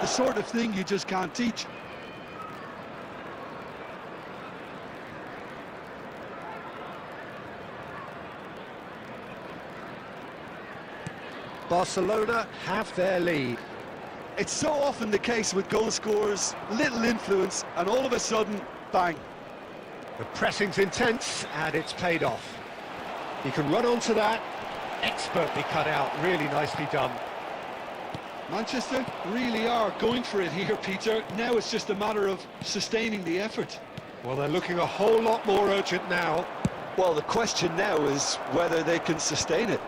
Speaker 3: The sort of thing you just can't teach.
Speaker 2: Barcelona have their lead.
Speaker 3: It's so often the case with goal scorers, little influence, and all of a sudden, bang.
Speaker 2: The pressing's intense, and it's paid off. He can run onto that. Expertly cut out, really nicely done.
Speaker 3: Manchester really are going for it here, Peter. Now it's just a matter of sustaining the effort.
Speaker 2: Well, they're looking a whole lot more urgent now.
Speaker 3: Well, the question now is whether they can sustain it.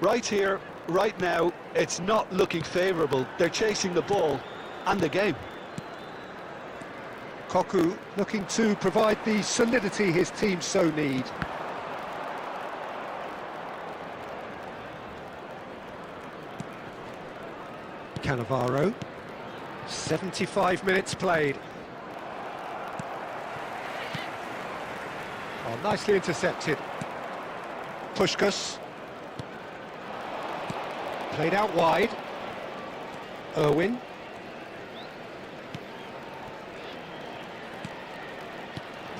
Speaker 3: Right here, right now, it's not looking favourable. They're chasing the ball and the game.
Speaker 2: Koku looking to provide the solidity his team so need. Cannavaro. 75 minutes played. Oh, nicely intercepted. Pushkas. Played out wide. Irwin.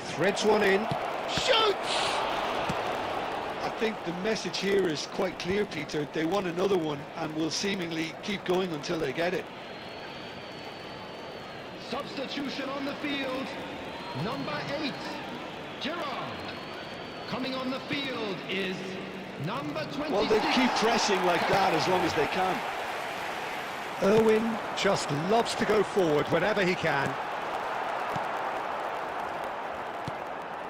Speaker 2: Threads one in. Shoots!
Speaker 3: I think the message here is quite clear, Peter. They want another one and will seemingly keep going until they get it.
Speaker 4: Substitution on the field. Number 8, Gerard. Coming on the field is number 26.
Speaker 3: Well, they keep pressing like that as long as they can.
Speaker 2: Irwin just loves to go forward whenever he can.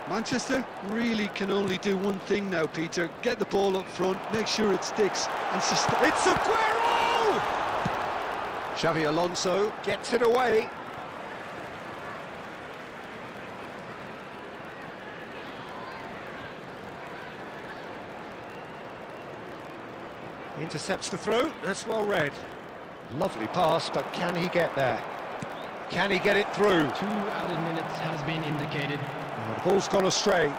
Speaker 3: Manchester really can only do one thing now, Peter. Get the ball up front, make sure it sticks, and sustain.
Speaker 2: It's Aguero! Xavi Alonso gets it away. Intercepts the throw, that's well read. Lovely pass, but can he get there? Can he get it through?
Speaker 4: 2 added minutes has been indicated.
Speaker 2: Oh, the ball's gone astray.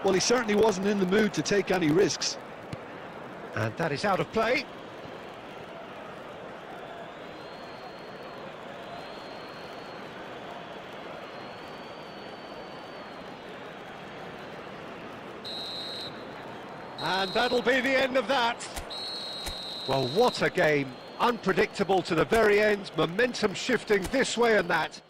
Speaker 3: Well, he certainly wasn't in the mood to take any risks.
Speaker 2: And that is out of play. And that'll be the end of that. Well, what a game. Unpredictable to the very end, momentum shifting this way and that.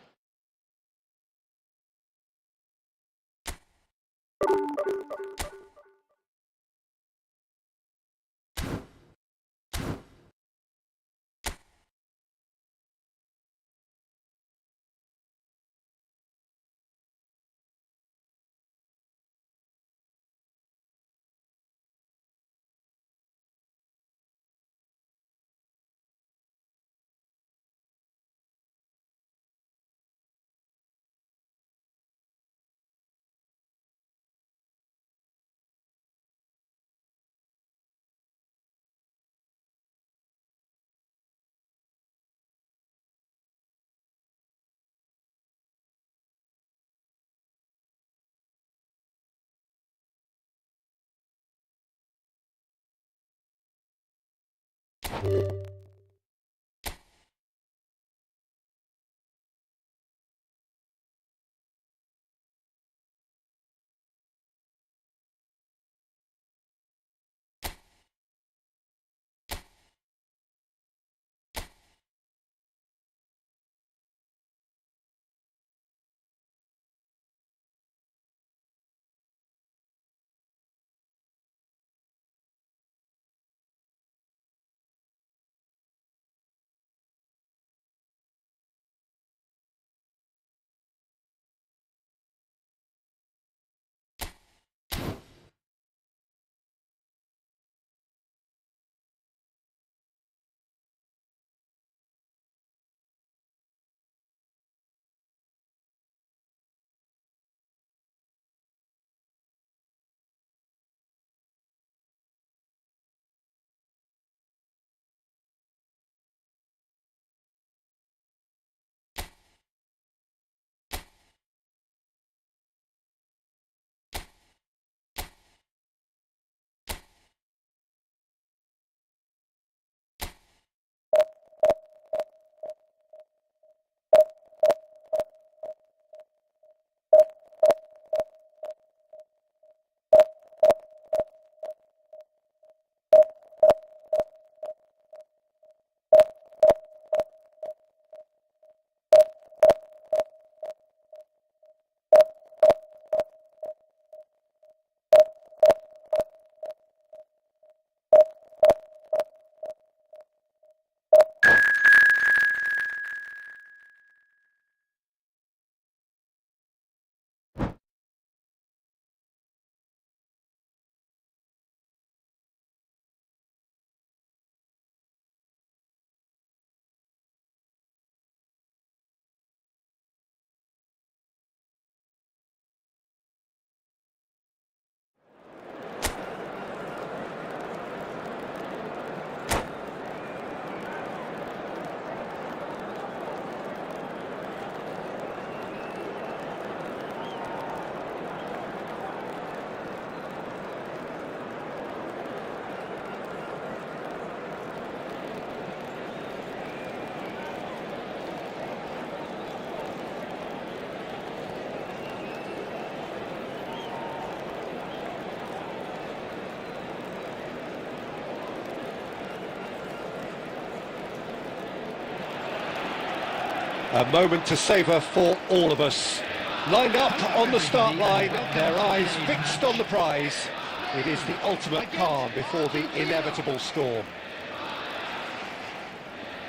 Speaker 2: A moment to savour for all of us. Lined up on the start line, their eyes fixed on the prize. It is the ultimate calm before the inevitable storm.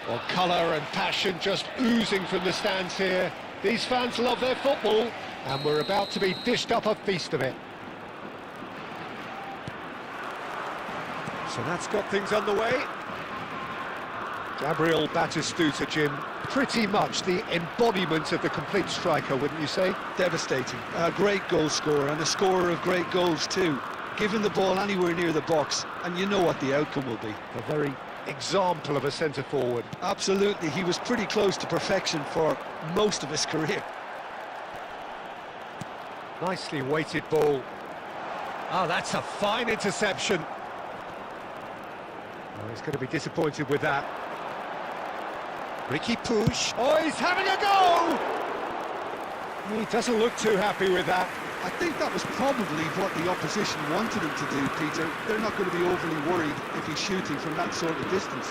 Speaker 2: Well, colour and passion just oozing from the stands here. These fans love their football, and we're about to be dished up a feast of it. So that's got things underway. Gabriel Batistuta, Jim, pretty much the embodiment of the complete striker, wouldn't you say?
Speaker 3: Devastating. A great goal scorer and a scorer of great goals too. Giving the ball anywhere near the box, and you know what the outcome will be.
Speaker 2: A very example of a centre-forward.
Speaker 3: Absolutely, he was pretty close to perfection for most of his career.
Speaker 2: Nicely weighted ball. Oh, that's a fine interception. Oh, he's going to be disappointed with that. Ricky Puig. Oh, he's having a go! He doesn't look too happy with that.
Speaker 3: I think that was probably what the opposition wanted him to do, Peter. They're not going to be overly worried if he's shooting from that sort of distance.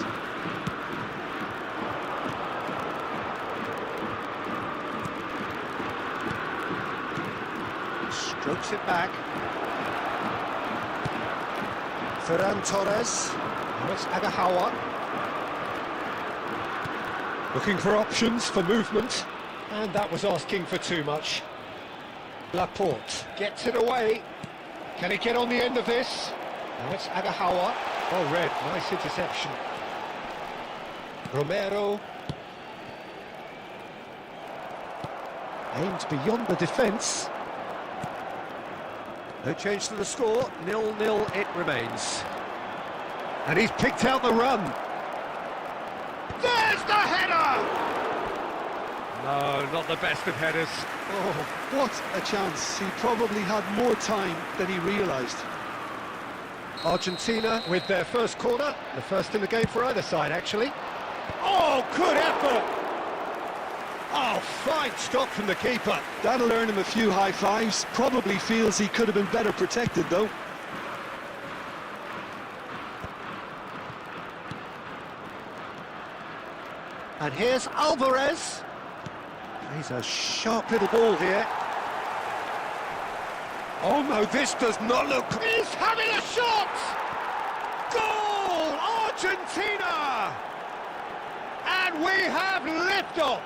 Speaker 2: Strokes it back. Ferran Torres. Now it's Agahawa. Looking for options for movement. And that was asking for too much. Laporte gets it away. Can he get on the end of this? Now it's Agahawa. Oh, red. Nice interception. Romero. Aimed beyond the defence. No change to the score. 0-0 it remains. And he's picked out the run. There's the header! No, not the best of headers.
Speaker 3: Oh, what a chance. He probably had more time than he realised.
Speaker 2: Argentina with their first corner. The first in the game for either side, actually. Oh, good effort! Oh, fine stop from the keeper.
Speaker 3: That'll earn him a few high fives. Probably feels he could have been better protected, though.
Speaker 2: And here's Alvarez. He's a sharp little ball here. Oh no, this does not look... He's having a shot! Goal! Argentina! And we have liftoff!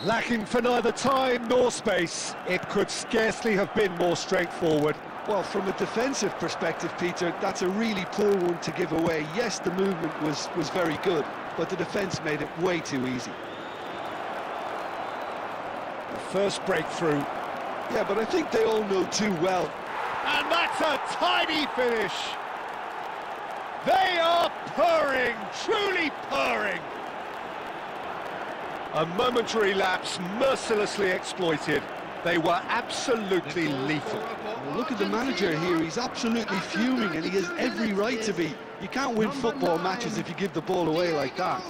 Speaker 2: Lacking for neither time nor space, it could scarcely have been more straightforward.
Speaker 3: Well, from a defensive perspective, Peter, that's a really poor one to give away. Yes, the movement was very good, but the defence made it way too easy.
Speaker 2: The first breakthrough.
Speaker 3: Yeah, but I think they all know too well.
Speaker 2: And that's a tidy finish! They are purring, truly purring! A momentary lapse mercilessly exploited. They were absolutely lethal.
Speaker 3: Well, look at the manager here, he's absolutely fuming and he has every right to be. You can't win football matches if you give the ball away like that.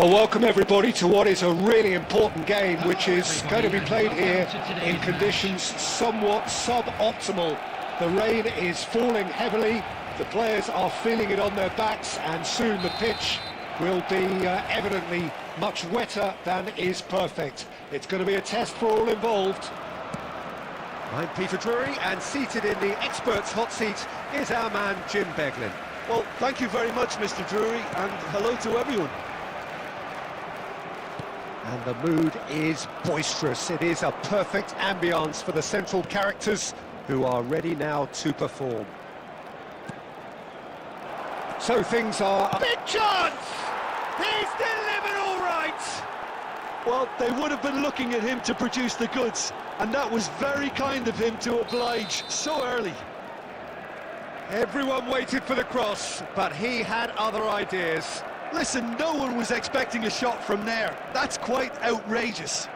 Speaker 2: Well, welcome everybody to what is a really important game, which is going to be played here in conditions somewhat suboptimal. The rain is falling heavily, the players are feeling it on their backs, and soon the pitch will be evidently much wetter than is perfect. It's going to be a test for all involved. I'm Peter Drury, and seated in the experts' hot seat is our man Jim Beglin.
Speaker 6: Well, thank you very much, Mr. Drury, and hello to everyone.
Speaker 2: And the mood is boisterous. It is a perfect ambience for the central characters who are ready now to perform. So things are... Big chance! He's delivered all right!
Speaker 6: Well, they would have been looking at him to produce the goods, and that was very kind of him to oblige so early.
Speaker 2: Everyone waited for the cross, but he had other ideas.
Speaker 6: Listen, no one was expecting a shot from there. That's quite outrageous.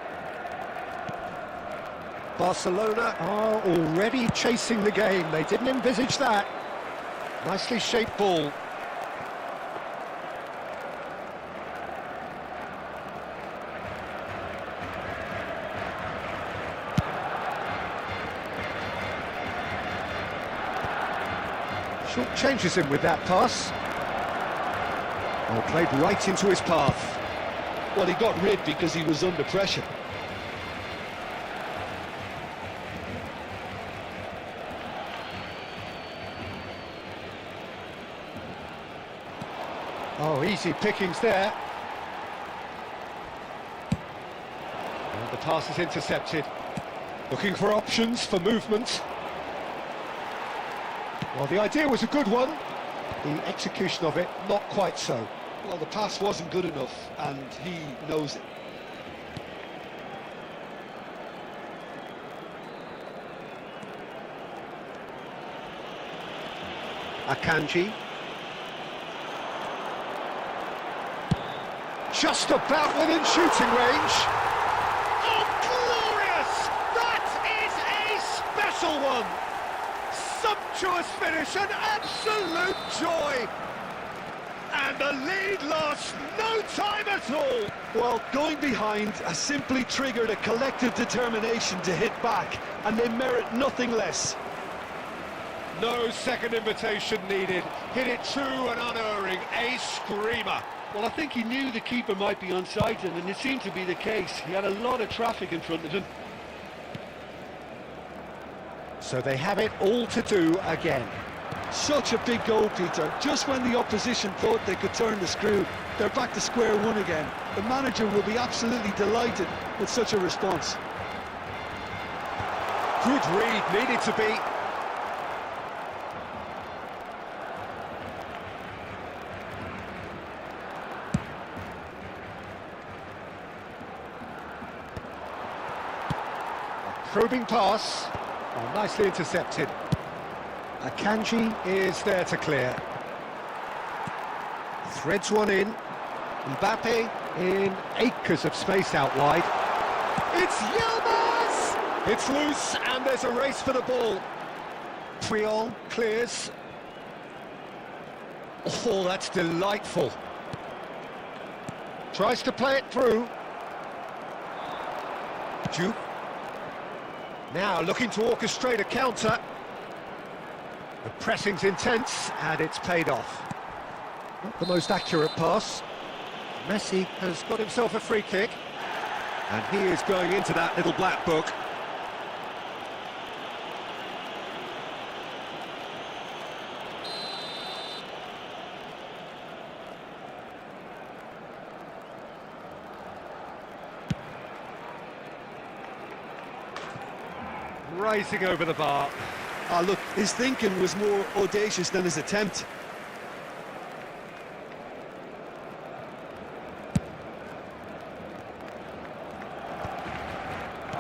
Speaker 2: Barcelona are already chasing the game. They didn't envisage that. Nicely shaped ball. Short changes him with that pass. Oh, played right into his path.
Speaker 3: Well, he got rid because he was under pressure.
Speaker 2: Oh, easy pickings there. And the pass is intercepted. Looking for options for movement. Well, the idea was a good one. The execution of it, not quite so.
Speaker 3: Well, the pass wasn't good enough, and he knows it.
Speaker 2: Akanji. Just about within shooting range. Oh, glorious! That is a special one! Sumptuous finish, an absolute joy! And the lead lost no time at all!
Speaker 6: Well, going behind has simply triggered a collective determination to hit back, and they merit nothing less.
Speaker 2: No second invitation needed. Hit it true and unerring. A screamer.
Speaker 3: Well, I think he knew the keeper might be onside him, and it seemed to be the case. He had a lot of traffic in front of him.
Speaker 2: So they have it all to do again.
Speaker 6: Such a big goal, Peter. Just when the opposition thought they could turn the screw, they're back to square one again. The manager will be absolutely delighted with such a response.
Speaker 2: Good read, needed to be. Probing pass. Oh, nicely intercepted. Akanji is there to clear. Threads one in. Mbappe in acres of space out wide. It's Yilmaz! It's loose and there's a race for the ball. Puyol clears. Oh, that's delightful. Tries to play it through. Duke. Now looking to orchestrate a counter. The pressing's intense and it's paid off. Not the most accurate pass. Messi has got himself a free kick. And he is going into that little black book. Rising over the bar.
Speaker 6: Ah, look, his thinking was more audacious than his attempt.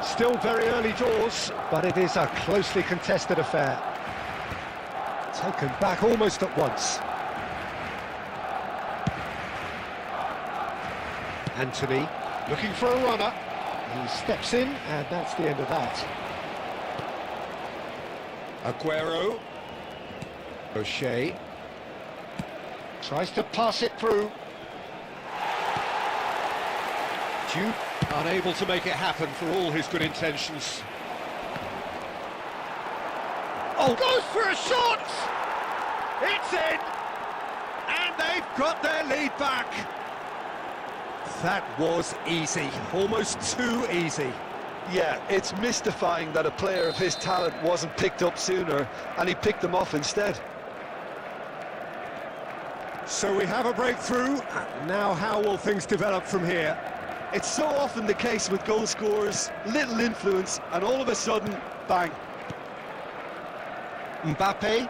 Speaker 2: Still very early doors, but it is a closely contested affair. Taken back almost at once. Anthony looking for a runner. He steps in, and that's the end of that. Aguero. O'Shea. Tries to pass it through. issue. Unable to make it happen for all his good intentions. Oh, goes for a shot! It's in! And they've got their lead back. That was easy, almost too easy.
Speaker 3: Yeah, it's mystifying that a player of his talent wasn't picked up sooner, and he picked them off instead.
Speaker 2: So we have a breakthrough. Now how will things develop from here?
Speaker 3: It's so often the case with goal scorers, little influence, and all of a sudden, bang.
Speaker 2: Mbappe.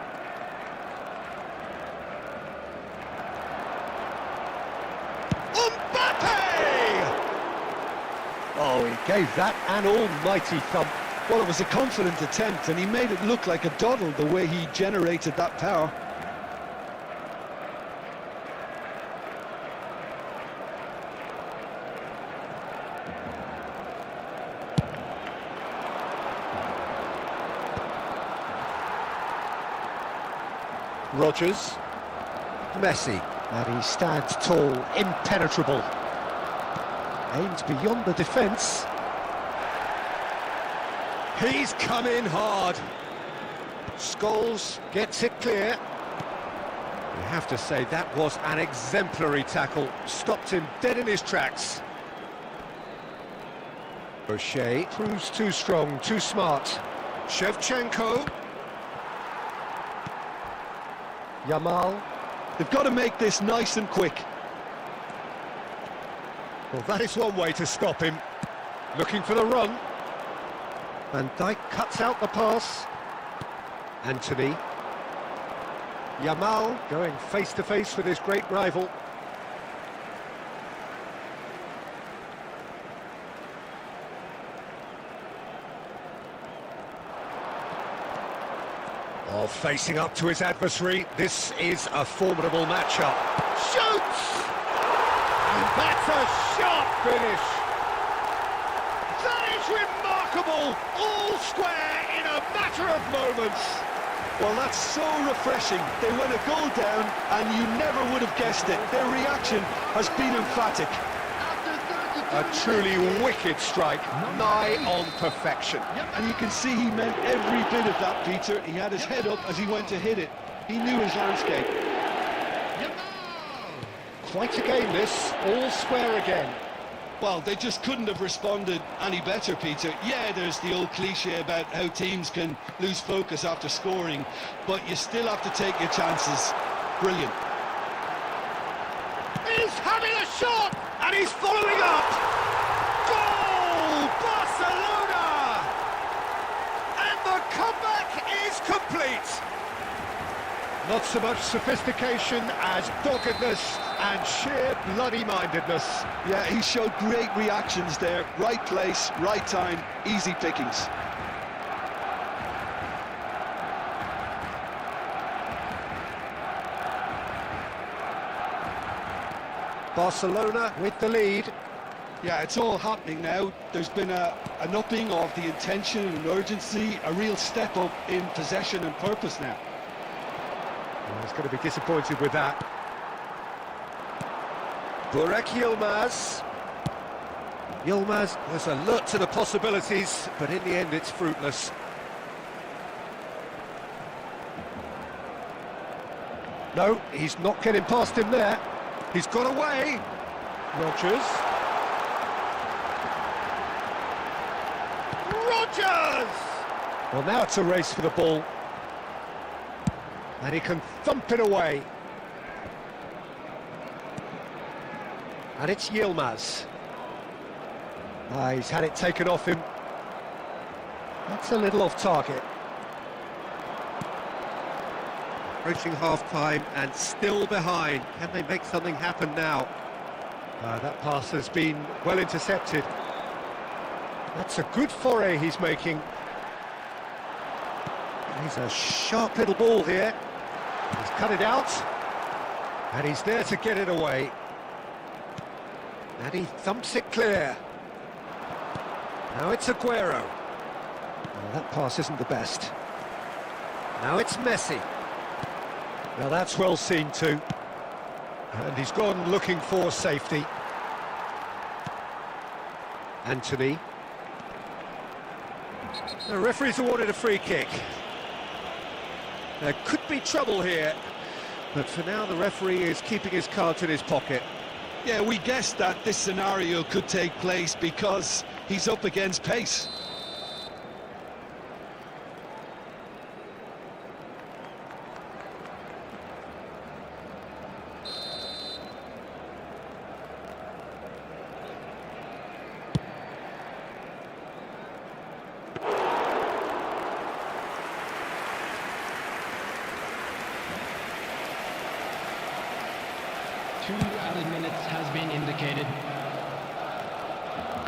Speaker 2: Oh, he gave that an almighty thump.
Speaker 3: Well, it was a confident attempt, and he made it look like a doddle the way he generated that power.
Speaker 2: Rodgers. Messi.
Speaker 6: And he stands tall, impenetrable. Aims beyond the defence.
Speaker 2: He's come in hard. Scholes gets it clear. You have to say that was an exemplary tackle. Stopped him dead in his tracks. O'Shea proves too strong, too smart. Shevchenko.
Speaker 6: Yamal.
Speaker 3: They've got to make this nice and quick.
Speaker 2: Well, that is one way to stop him. Looking for the run. Van Dijk cuts out the pass. Anthony. Yamal going face to face with his great rival. Oh, facing up to his adversary. This is a formidable matchup. Shoots! And that's a sharp finish. That is remarkable. All square in a matter of moments.
Speaker 3: Well, that's so refreshing. They went a goal down, and you never would have guessed it. Their reaction has been emphatic.
Speaker 2: A truly wicked strike, nigh on perfection.
Speaker 3: And you can see he meant every bit of that, Peter. He had his head up as he went to hit it. He knew his landscape.
Speaker 2: Quite a game this, all square again.
Speaker 3: Well, they just couldn't have responded any better, Peter. Yeah, there's the old cliche about how teams can lose focus after scoring, but you still have to take your chances. Brilliant.
Speaker 2: He's having a shot, and he's following up. Goal, Barcelona! And the comeback is complete. Not so much sophistication as doggedness and sheer bloody-mindedness.
Speaker 3: Yeah, he showed great reactions there. Right place, right time, easy pickings.
Speaker 2: Barcelona with the lead.
Speaker 3: Yeah, it's all happening now. There's been an upping of the intention and urgency, a real step up in possession and purpose now.
Speaker 2: Well, he's going to be disappointed with that. Burak Yilmaz. Yilmaz was alert to the possibilities, but in the end it's fruitless. No, he's not getting past him there. He's got away. Rodgers. Rodgers! Well, now it's a race for the ball. And he can thump it away. And it's Yilmaz. He's had it taken off him. That's a little off target. Approaching half-time and still behind. Can they make something happen now? That pass has been well intercepted. That's a good foray he's making. He's a sharp little ball here. He's cut it out. And he's there to get it away. And he thumps it clear. Now it's Aguero. Well, that pass isn't the best. Now it's Messi. Well, that's well seen too. And he's gone looking for safety. Anthony. The referee's awarded a free kick. There could be trouble here, but for now the referee is keeping his cards in his pocket.
Speaker 3: Yeah, we guessed that this scenario could take place because he's up against pace.
Speaker 4: Two added minutes has been indicated.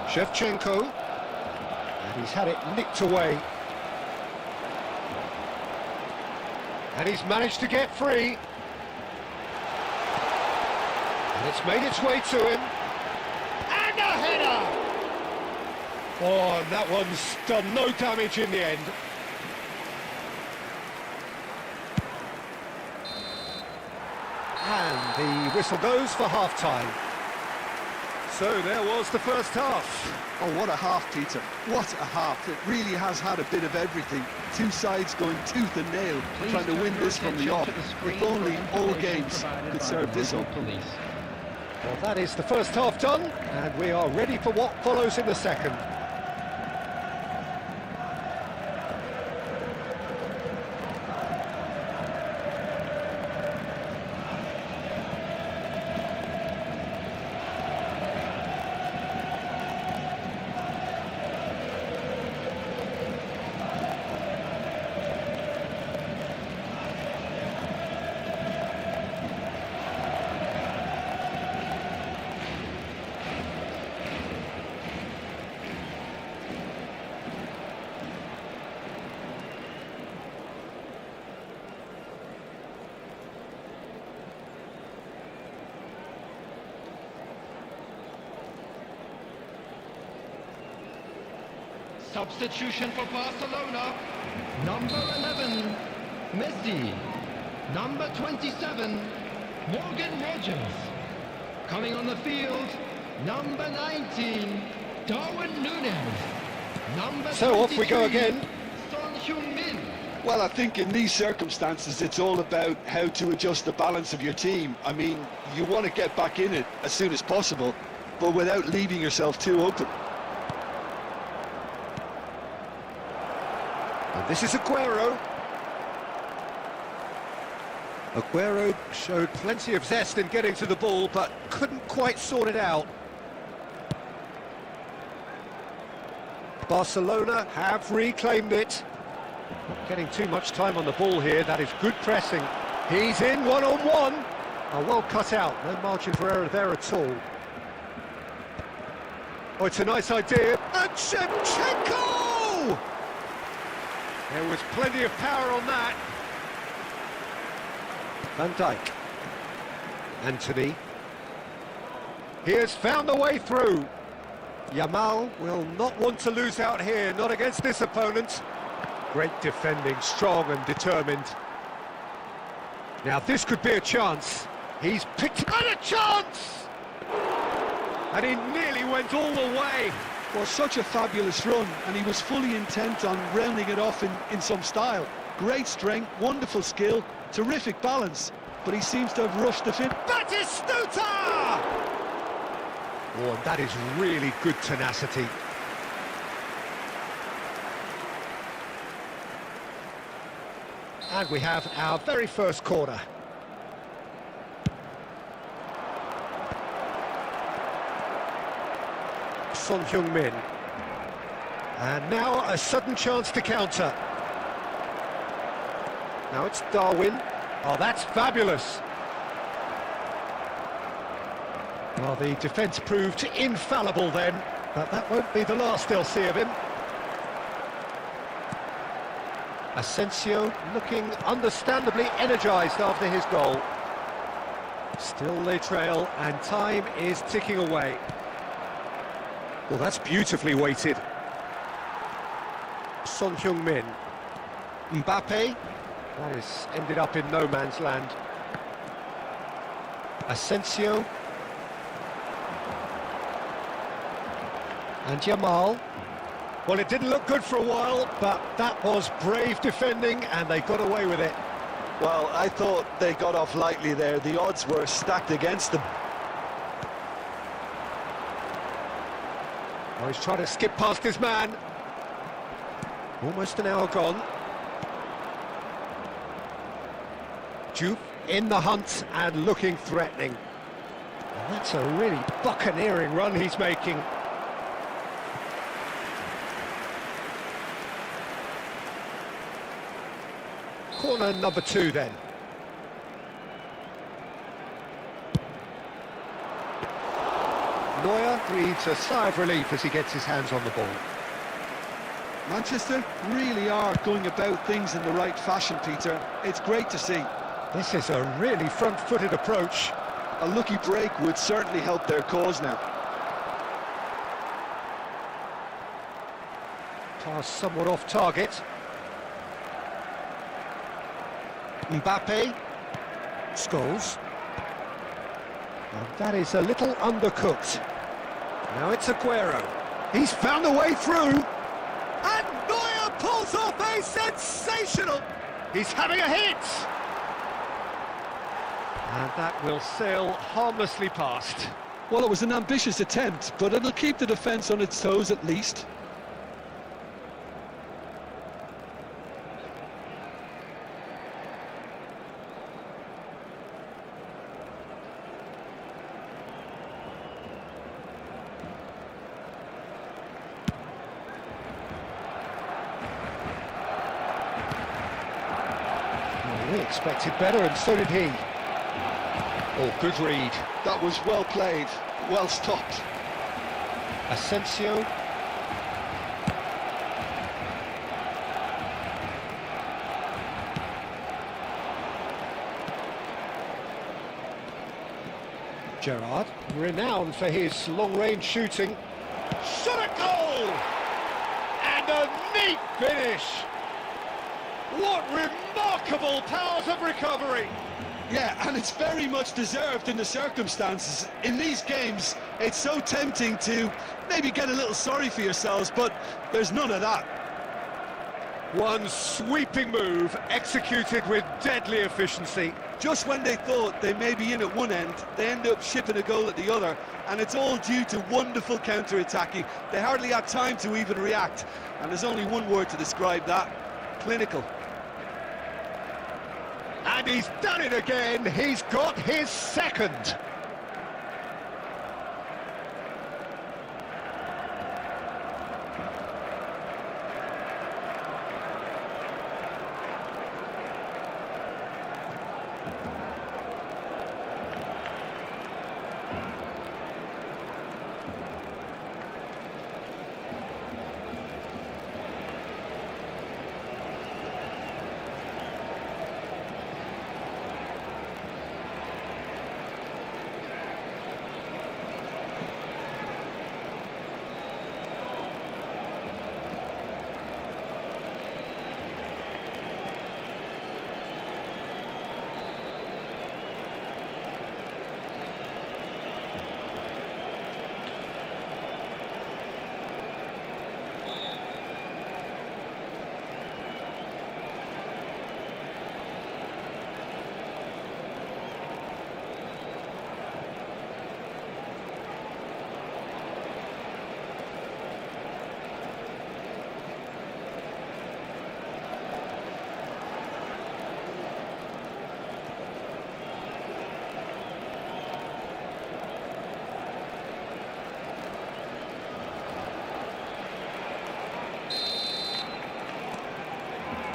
Speaker 2: Shevchenko, and he's had it nicked away. And he's managed to get free. And it's made its way to him. And a header! Oh, and that one's done no damage in the end. And the whistle goes for half-time. So there was the first half.
Speaker 3: Oh, what a half, Peter. What a half. It really has had a bit of everything. Two sides going tooth and nail, trying to win this from the off. If only all games could serve this up.
Speaker 2: Well, that is the first half done, and we are ready for what follows in the second.
Speaker 4: Substitution for Barcelona. Number 11, Messi. Number 27, Morgan Rogers. Coming on the field, number 19, Darwin Núñez. Number
Speaker 2: So off we go
Speaker 4: 23,
Speaker 2: again.
Speaker 4: Son Heung-min.
Speaker 3: Well, I think in these circumstances, it's all about how to adjust the balance of your team. I mean, you want to get back in it as soon as possible, but without leaving yourself too open.
Speaker 2: And this is Aguero. Aguero showed plenty of zest in getting to the ball, but couldn't quite sort it out. Barcelona have reclaimed it. Not getting too much time on the ball here. That is good pressing. He's in one-on-one. Oh, well cut out. No margin for error there at all. Oh, it's a nice idea. And Shevchenko! There was plenty of power on that. Van Dijk. Anthony. He has found the way through. Yamal will not want to lose out here, not against this opponent. Great defending, strong and determined. Now this could be a chance. He's picked up a chance! And he nearly went all the way.
Speaker 3: Well, such a fabulous run, and he was fully intent on rounding it off in some style. Great strength, wonderful skill, terrific balance, but he seems to have rushed the fin.
Speaker 2: Batistuta! Oh, and that is really good tenacity. And we have our very first corner. Son Heung-min. And now a sudden chance to counter. Now it's Darwin. Oh, that's fabulous. Well, the defence proved infallible then, but that won't be the last they'll see of him. Asensio looking understandably energised after his goal. Still they trail, and time is ticking away. Well, that's beautifully weighted. Son Heung-min. Mbappe. That has ended up in no man's land. Asensio. And Jamal. Well, it didn't look good for a while, but that was brave defending, and they got away with it.
Speaker 3: Well, I thought they got off lightly there. The odds were stacked against them.
Speaker 2: Oh, he's trying to skip past his man. Almost an hour gone. Jupe in the hunt and looking threatening. And that's a really buccaneering run he's making. Corner number 2 then. Neuer breathes a sigh of relief as he gets his hands on the ball.
Speaker 3: Manchester really are going about things in the right fashion, Peter. It's great to see.
Speaker 2: This is a really front-footed approach.
Speaker 3: A lucky break would certainly help their cause now.
Speaker 2: Pass somewhat off target. Mbappe. Scholes. And that is a little undercooked. Now it's Aguero. He's found a way through. And Neuer pulls off a sensational... He's having a hit! And that will sail harmlessly past.
Speaker 3: Well, it was an ambitious attempt, but it'll keep the defence on its toes at least.
Speaker 2: Well, we expected better, and so did he. Oh, good read.
Speaker 3: That was well played, well stopped.
Speaker 2: Asensio. Gerrard, renowned for his long-range shooting. Shot at goal! And a neat finish! What remarkable powers of recovery!
Speaker 3: Yeah, and it's very much deserved in the circumstances. In these games, it's so tempting to maybe get a little sorry for yourselves, but there's none of that.
Speaker 2: One sweeping move, executed with deadly efficiency.
Speaker 3: Just when they thought they may be in at one end, they end up shipping a goal at the other, and it's all due to wonderful counter-attacking. They hardly had time to even react, and there's only one word to describe that: clinical.
Speaker 2: And he's done it again, he's got his second.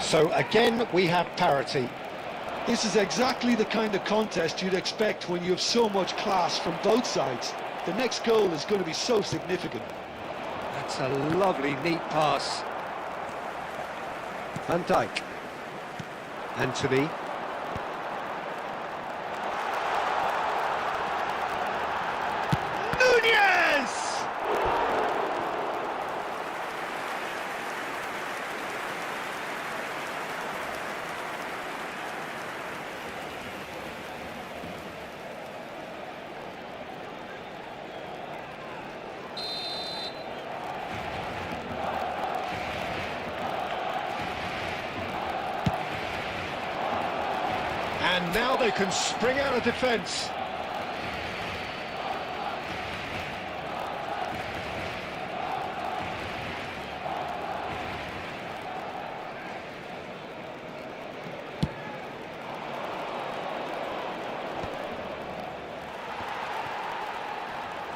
Speaker 2: So again, we have parity.
Speaker 3: This is exactly the kind of contest you'd expect when you have so much class from both sides. The next goal is going to be so significant.
Speaker 2: That's a lovely, neat pass. Van Dijk. Anthony. Nunez! And now they can spring out of defence.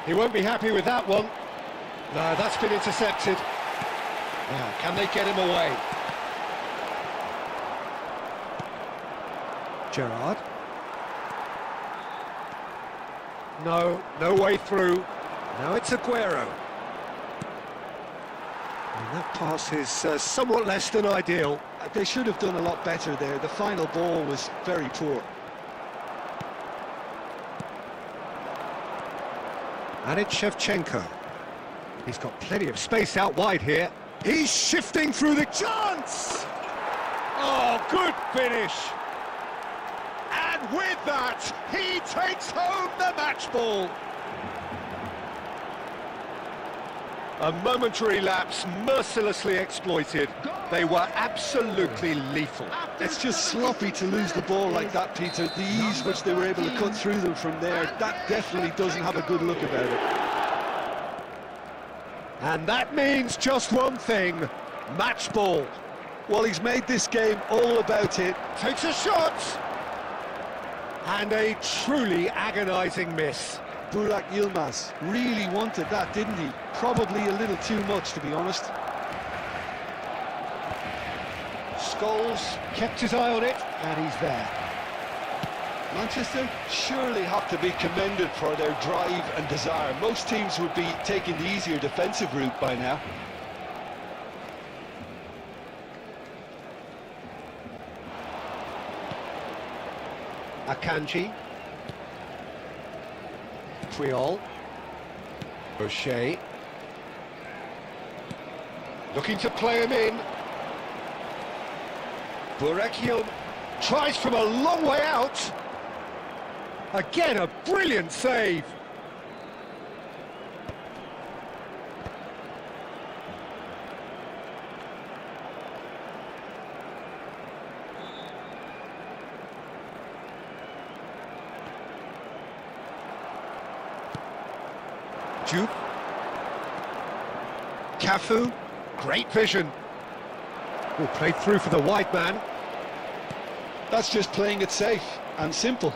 Speaker 2: He won't be happy with that one. No, that's been intercepted. Now, can they get him away? Gerrard. No way through. Now it's Aguero. And that pass is somewhat less than ideal.
Speaker 3: They should have done a lot better there. The final ball was very poor.
Speaker 2: And it's Shevchenko. He's got plenty of space out wide here. He's shifting through the chance! Oh, good finish! And with that, he takes home the match ball. A momentary lapse mercilessly exploited. They were absolutely lethal.
Speaker 3: It's just sloppy to lose the ball like that, Peter. The ease which they were able to cut through them from there, that definitely doesn't have a good look about it.
Speaker 2: And that means just one thing, match ball.
Speaker 3: Well, he's made this game all about it.
Speaker 2: Takes a shot! And a truly agonising miss.
Speaker 3: Burak Yilmaz really wanted that, didn't he? Probably a little too much, to be honest.
Speaker 2: Scholes kept his eye on it, and he's there.
Speaker 3: Manchester surely have to be commended for their drive and desire. Most teams would be taking the easier defensive route by now.
Speaker 2: Akanji. Puyol. O'Shea. Looking to play him in. Burak Yilmaz tries from a long way out. Again, a brilliant save. Jupe. Cafu. Great vision. Oh, played through for the wide man.
Speaker 3: That's just playing it safe and simple.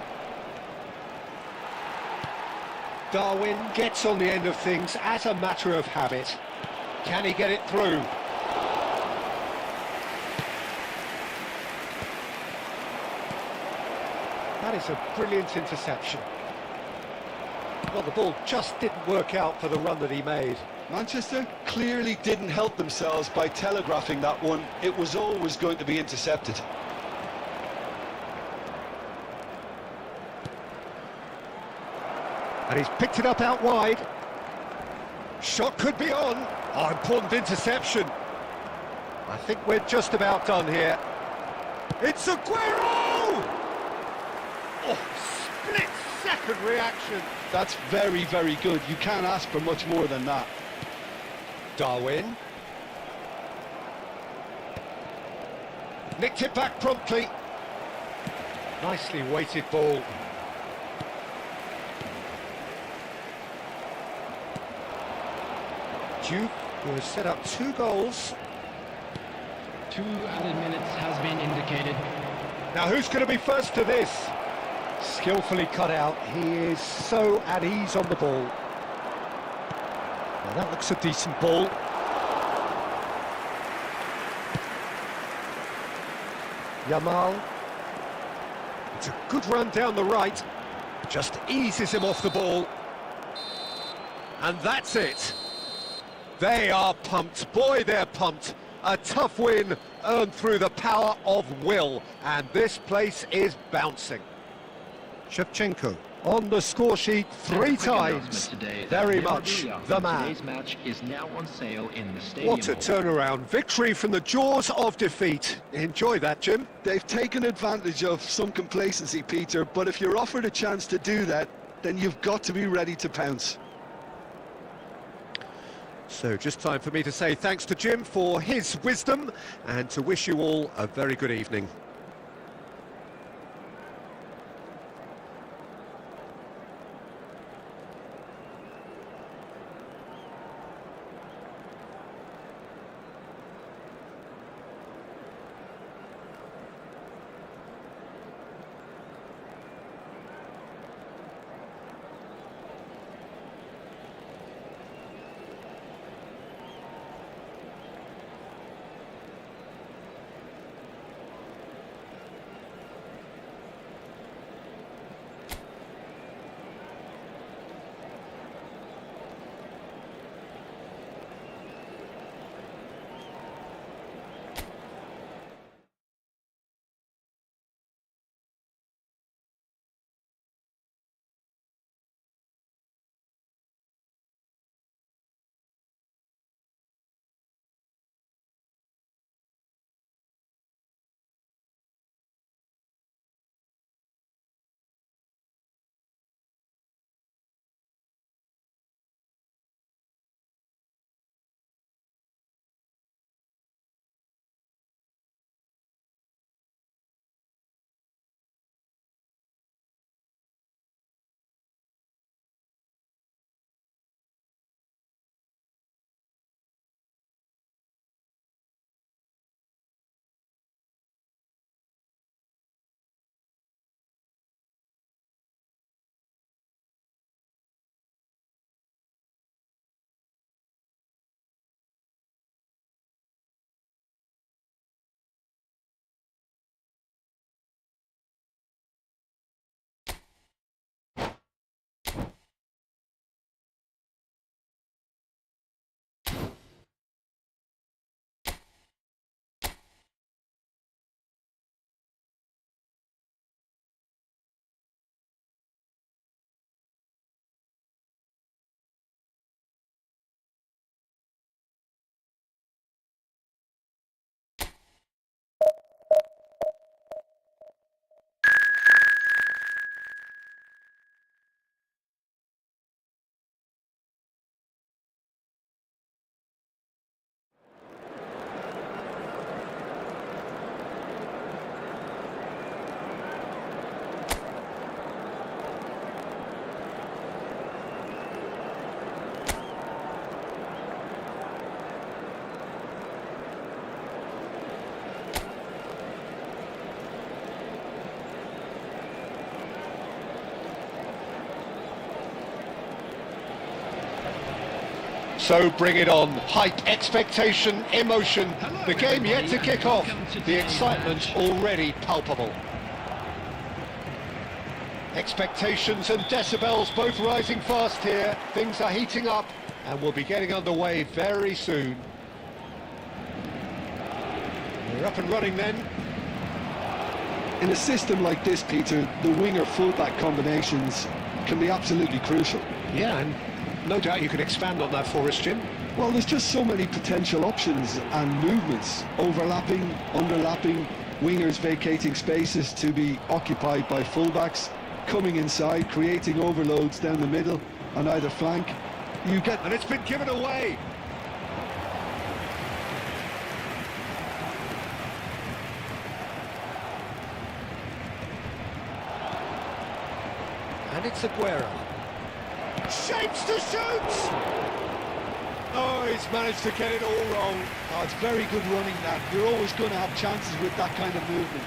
Speaker 2: Darwin gets on the end of things as a matter of habit. Can he get it through? That is a brilliant interception. Well, the ball just didn't work out for the run that he made.
Speaker 3: Manchester clearly didn't help themselves by telegraphing that one. It was always going to be intercepted.
Speaker 2: And he's picked it up out wide. Shot could be on. Oh, important interception. I think we're just about done here. It's Aguero! Oh, split-second reaction.
Speaker 3: That's very, very good. You can't ask for much more than that.
Speaker 2: Darwin. Nicked it back promptly. Nicely weighted ball. Duke, who has set up 2 goals.
Speaker 4: 2 added minutes has been indicated.
Speaker 2: Now who's going to be first to this? Skillfully cut out. He is so at ease on the ball. Now that looks a decent ball. Yamal. It's a good run down the right. Just eases him off the ball. And that's it. They are pumped. Boy, they're pumped. A tough win earned through the power of will. And this place is bouncing. Shevchenko on the score sheet 3 times. Very much the man.
Speaker 5: Today's match is now on sale in the stadium.
Speaker 2: What a turnaround. Victory from the jaws of defeat. Enjoy that, Jim.
Speaker 3: They've taken advantage of some complacency, Peter, but if you're offered a chance to do that, then you've got to be ready to pounce.
Speaker 2: So just time for me to say thanks to Jim for his wisdom and to wish you all a very good evening. So bring it on. Hype, expectation, emotion. The game yet to kick off. The excitement already palpable. Expectations and decibels both rising fast here. Things are heating up and we'll be getting underway very soon. We're up and running then.
Speaker 3: In a system like this, Peter, the winger-fullback combinations can be absolutely crucial.
Speaker 2: Yeah, and no doubt you can expand on that for us, Jim.
Speaker 3: Well, there's just so many potential options and movements. Overlapping, underlapping, wingers vacating spaces to be occupied by fullbacks, coming inside, creating overloads down the middle on either flank. You get...
Speaker 2: And it's been given away. And it's Aguero. Shapes to shoot! Oh, he's managed to get it all wrong.
Speaker 3: Oh, it's very good running, that. You're always going to have chances with that kind of movement.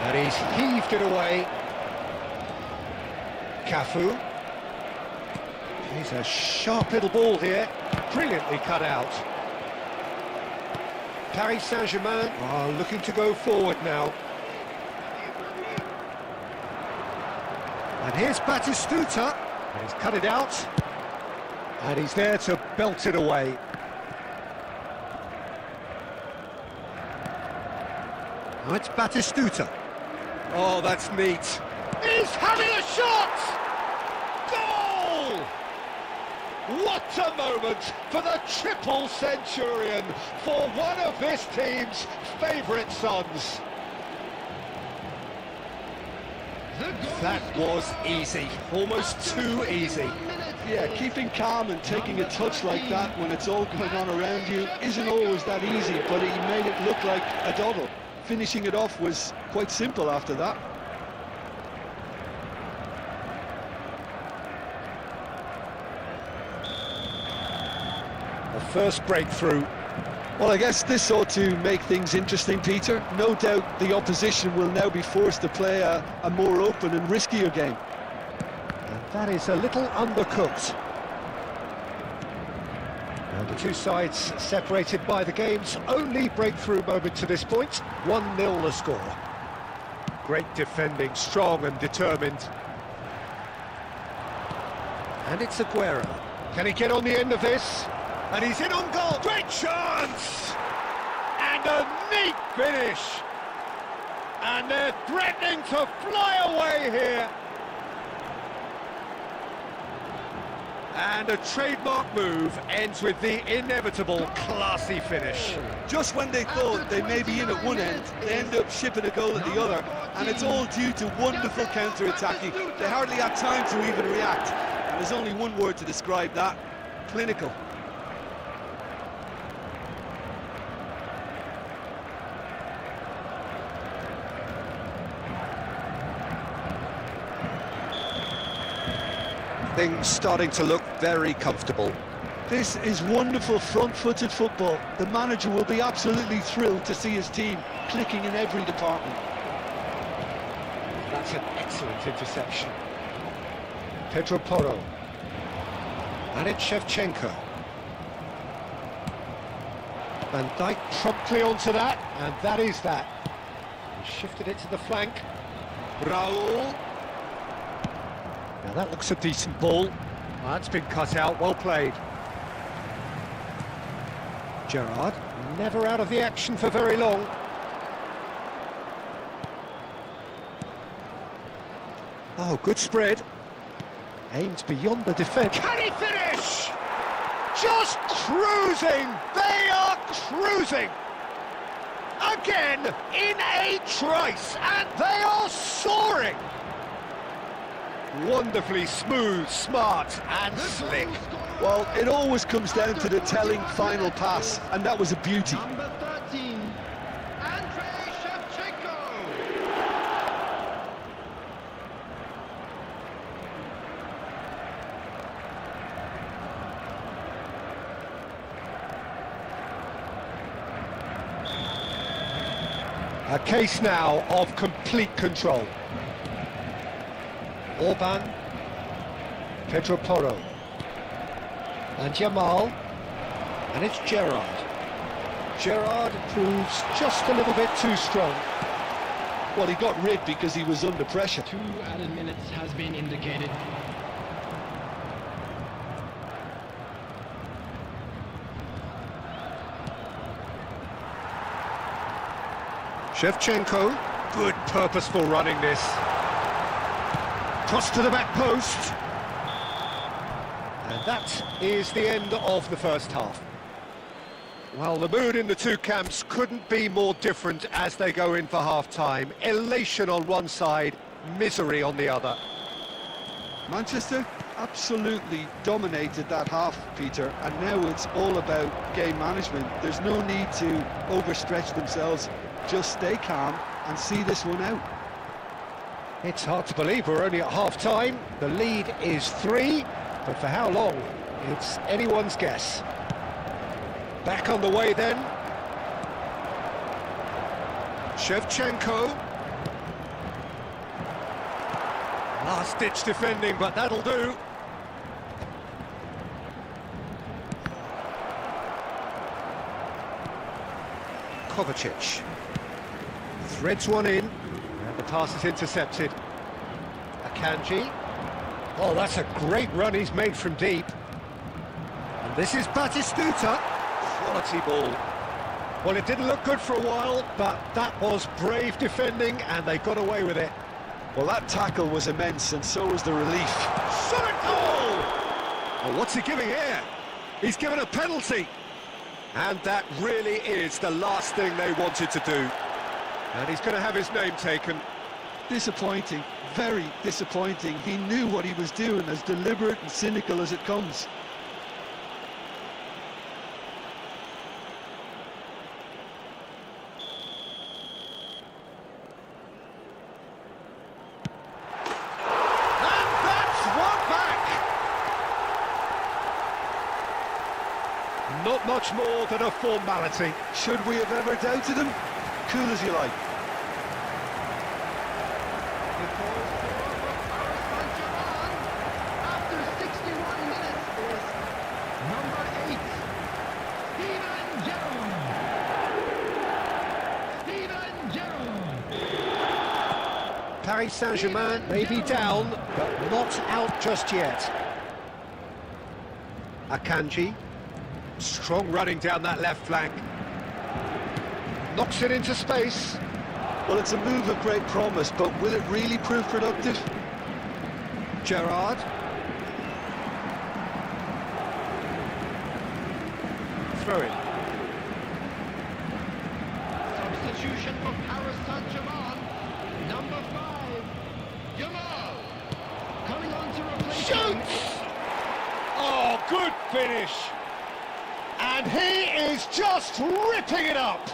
Speaker 2: And he's heaved it away. Cafu. He's a sharp little ball here. Brilliantly cut out. Paris Saint-Germain are looking to go forward now. And here's Batistuta. And he's cut it out. And he's there to belt it away. Now it's Batistuta. Oh, that's neat. He's having a shot! Goal! What a moment for the triple centurion, for one of this team's favourite sons. That was easy, almost too easy.
Speaker 3: Yeah, keeping calm and taking a touch like that when it's all going on around you isn't always that easy, but he made it look like a doddle. Finishing it off was quite simple after that.
Speaker 2: The first breakthrough.
Speaker 3: Well, I guess this ought to make things interesting, Peter. No doubt the opposition will now be forced to play a more open and riskier game.
Speaker 2: And that is a little undercooked. And the two sides separated by the game's only breakthrough moment to this point. 1-0 the score. Great defending, strong and determined. And it's Aguero. Can he get on the end of this? And he's in on goal. Great chance! And a neat finish. And they're threatening to fly away here. And a trademark move ends with the inevitable classy finish.
Speaker 3: Just when they thought they may be in at one end, they end up shipping a goal at the other, and it's all due to wonderful counter-attacking. They hardly had time to even react, and there's only one word to describe that: clinical.
Speaker 2: Things starting to look very comfortable.
Speaker 3: This is wonderful front-footed football. The manager will be absolutely thrilled to see his team clicking in every department.
Speaker 2: That's an excellent interception. Pedro Porro. And it's Shevchenko. Van Dijk promptly onto that, and that is that. He shifted it to the flank. Raul. Now that looks a decent ball. That's been cut out, well played. Gerrard, never out of the action for very long. Oh, good spread. Aimed beyond the defence. Can he finish? Just cruising! They are cruising! Again, in a trice, and they are soaring! Wonderfully smooth, smart and slick.
Speaker 3: Well, it always comes down to the telling final pass, and that was a beauty.
Speaker 4: Number 13, Andrei Shevchenko.
Speaker 2: A case now of complete control. Orban, Pedro Porro, and Jamal, and it's Gerrard. Gerrard proves just a little bit too strong.
Speaker 3: Well, he got rid because he was under pressure.
Speaker 4: 2 added minutes has been indicated.
Speaker 2: Shevchenko, good purposeful running this. Cross to the back post. And that is the end of the first half. Well, the mood in the two camps couldn't be more different as they go in for half-time. Elation on one side, misery on the other.
Speaker 3: Manchester absolutely dominated that half, Peter, and now it's all about game management. There's no need to overstretch themselves. Just stay calm and see this one out.
Speaker 2: It's hard to believe we're only at half-time. The lead is 3, but for how long? It's anyone's guess. Back on the way then. Shevchenko. Last-ditch defending, but that'll do. Kovacic. Threads one in, and the pass is intercepted. Akanji. Oh, that's a great run he's made from deep. And this is Batistuta. Quality ball. Well, it didn't look good for a while, but that was brave defending, and they got away with it.
Speaker 3: Well, that tackle was immense, and so was the relief.
Speaker 2: Shot goal! Well, what's he giving here? He's given a penalty. And that really is the last thing they wanted to do. And he's going to have his name taken.
Speaker 3: Disappointing, very disappointing. He knew what he was doing, as deliberate and cynical as it comes.
Speaker 2: And that's one back! Not much more than a formality.
Speaker 3: Should we have ever doubted him? Cool as you like.
Speaker 4: After 61 minutes is number 8, Steven Gerrard.
Speaker 2: Paris Saint-Germain may be down, but not out just yet. Akanji, strong running down that left flank. Knocks it into space.
Speaker 3: Well, it's a move of great promise, but will it really prove productive?
Speaker 2: Gerrard. Throw in.
Speaker 4: Substitution for Paris Saint-Germain. Number 5, Jamal. Coming on to replace him.
Speaker 2: Shoots! Oh, good finish. And he is just ripping it up.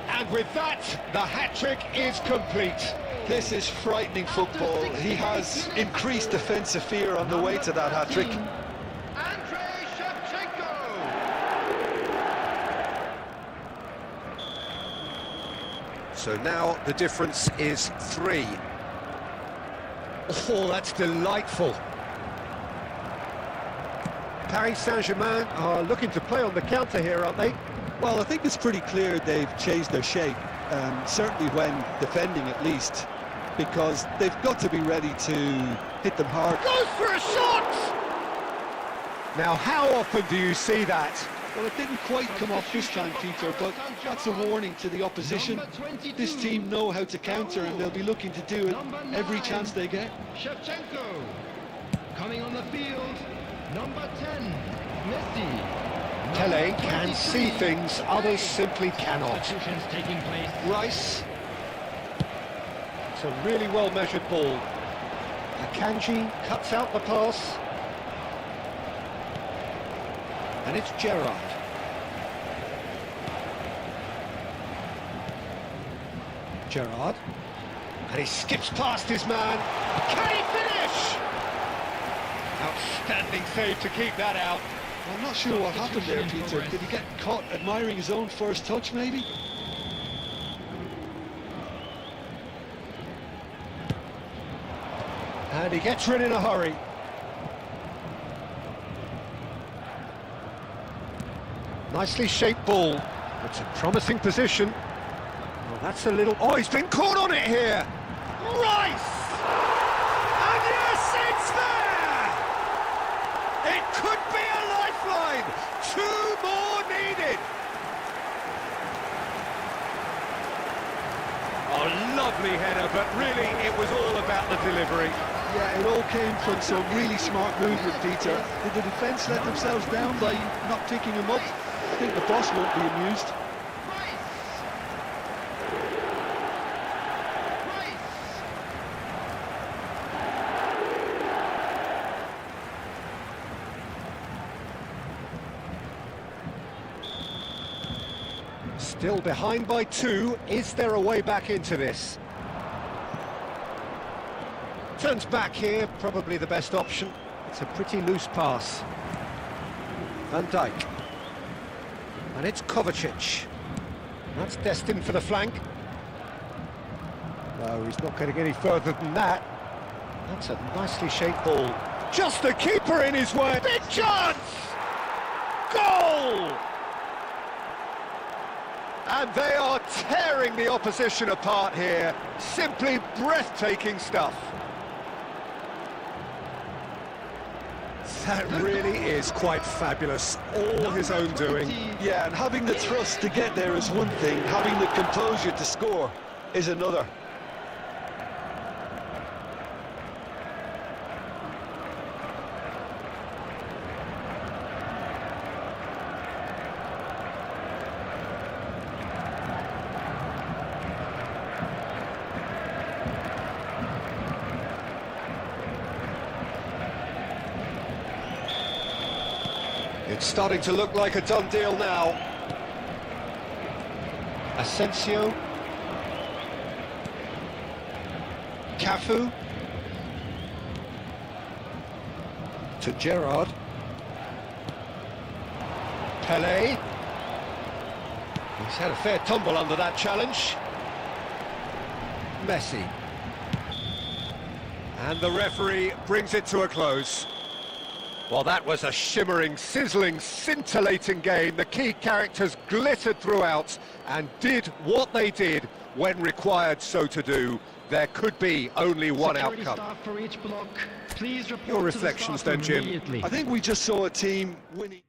Speaker 2: And with that, the hat-trick is complete.
Speaker 3: This is frightening football. He has increased defensive fear on the way to that hat-trick.
Speaker 4: Andrei Shevchenko.
Speaker 2: So now the difference is 3. Oh, that's delightful. Paris Saint-Germain are looking to play on the counter here, aren't they?
Speaker 3: Well, I think it's pretty clear they've changed their shape, certainly when defending at least, because they've got to be ready to hit them hard.
Speaker 2: Goes for a shot! Now, how often do you see that?
Speaker 3: Well, it didn't quite come off this time, Peter, but that's a warning to the opposition. This team know how to counter, and they'll be looking to do it every chance they get.
Speaker 4: Shevchenko. Coming on the field, number 10, Messi.
Speaker 2: Tele can see things others simply cannot.
Speaker 4: Substitutions taking place.
Speaker 2: Rice. It's a really well-measured ball. Akanji cuts out the pass. And it's Gerrard. Gerrard. And he skips past his man. Can he finish? Outstanding save to keep that out.
Speaker 3: I'm not sure what happened there, Peter. Did he get caught admiring his own first touch, maybe?
Speaker 2: And he gets rid in a hurry. Nicely shaped ball. It's a promising position. Well, that's a little... Oh, he's been caught on it here! Rice! And yes, it's there! It could be a lifeline! 2 more needed! Oh, lovely header, but really it was all about the delivery.
Speaker 3: Yeah, it all came from some really smart movement, Peter. Did the defence let themselves down by not picking him up? I think the boss won't be amused.
Speaker 2: Still behind by 2. Is there a way back into this? Turns back here, probably the best option. It's a pretty loose pass. Van Dijk. And it's Kovacic. That's destined for the flank. No, he's not getting any further than that. That's a nicely shaped ball. Just the keeper in his way. Big chance! Goal! And they are tearing the opposition apart here. Simply breathtaking stuff. That really is quite fabulous. All his own doing.
Speaker 3: Yeah, and having the thrust to get there is one thing. Having the composure to score is another.
Speaker 2: It's starting to look like a done deal now. Asensio. Cafu. To Gerrard. Pelé. He's had a fair tumble under that challenge. Messi. And the referee brings it to a close. Well, that was a shimmering, sizzling, scintillating game. The key characters glittered throughout and did what they did when required so to do. There could be only one
Speaker 4: Security
Speaker 2: outcome.
Speaker 4: staff for each block, please report
Speaker 2: Your
Speaker 4: to the
Speaker 2: reflections
Speaker 4: staff
Speaker 2: then, Jim?
Speaker 4: immediately.
Speaker 3: I think we just saw a team winning.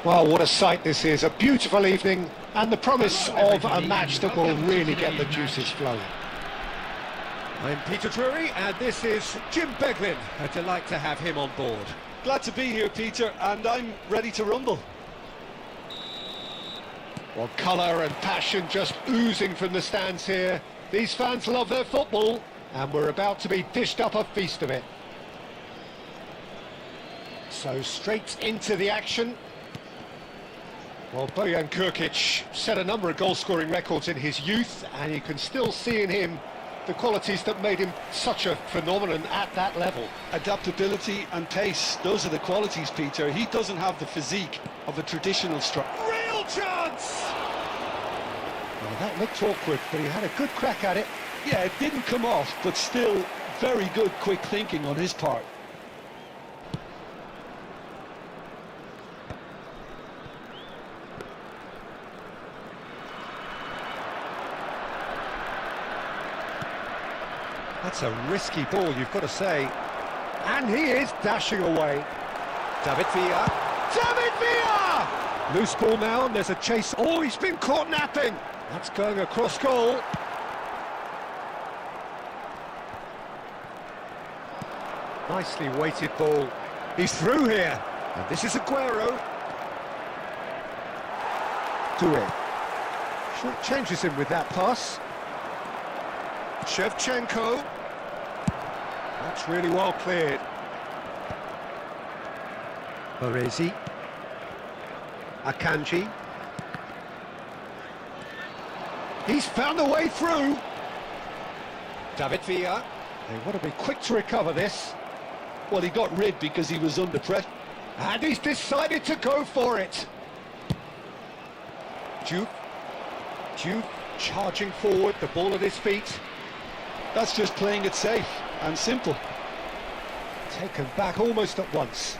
Speaker 2: Well, what a sight this is. A beautiful evening and the promise of a match that will really get the juices flowing. I'm Peter Drury and this is Jim Beglin. A delight to have him on board.
Speaker 6: Glad to be here, Peter, and I'm ready to rumble.
Speaker 2: Well, colour and passion just oozing from the stands here. These fans love their football and we're about to be dished up a feast of it. So straight into the action. Well, Bojan Krkić set a number of goal-scoring records in his youth, and you can still see in him the qualities that made him such a phenomenon at that level.
Speaker 3: Adaptability and pace, those are the qualities, Peter. He doesn't have the physique of a traditional striker.
Speaker 2: Real chance! Well, that looked awkward, but he had a good crack at it.
Speaker 3: Yeah, it didn't come off, but still very good quick thinking on his part.
Speaker 2: That's a risky ball, you've got to say. And he is dashing away. David Villa. David Villa! Loose ball now, and there's a chase. Oh, he's been caught napping. That's going across goal. Nicely weighted ball. He's through here. And this is Aguero. Toure. Short changes him with that pass. Shevchenko. That's really well cleared. Baresi. Akanji. He's found a way through. David Villa. They want to be quick to recover this.
Speaker 3: Well, he got rid because he was under pressure.
Speaker 2: And he's decided to go for it. Duke. Jude charging forward, the ball at his feet.
Speaker 3: That's just playing it safe and simple.
Speaker 2: Taken back almost at once.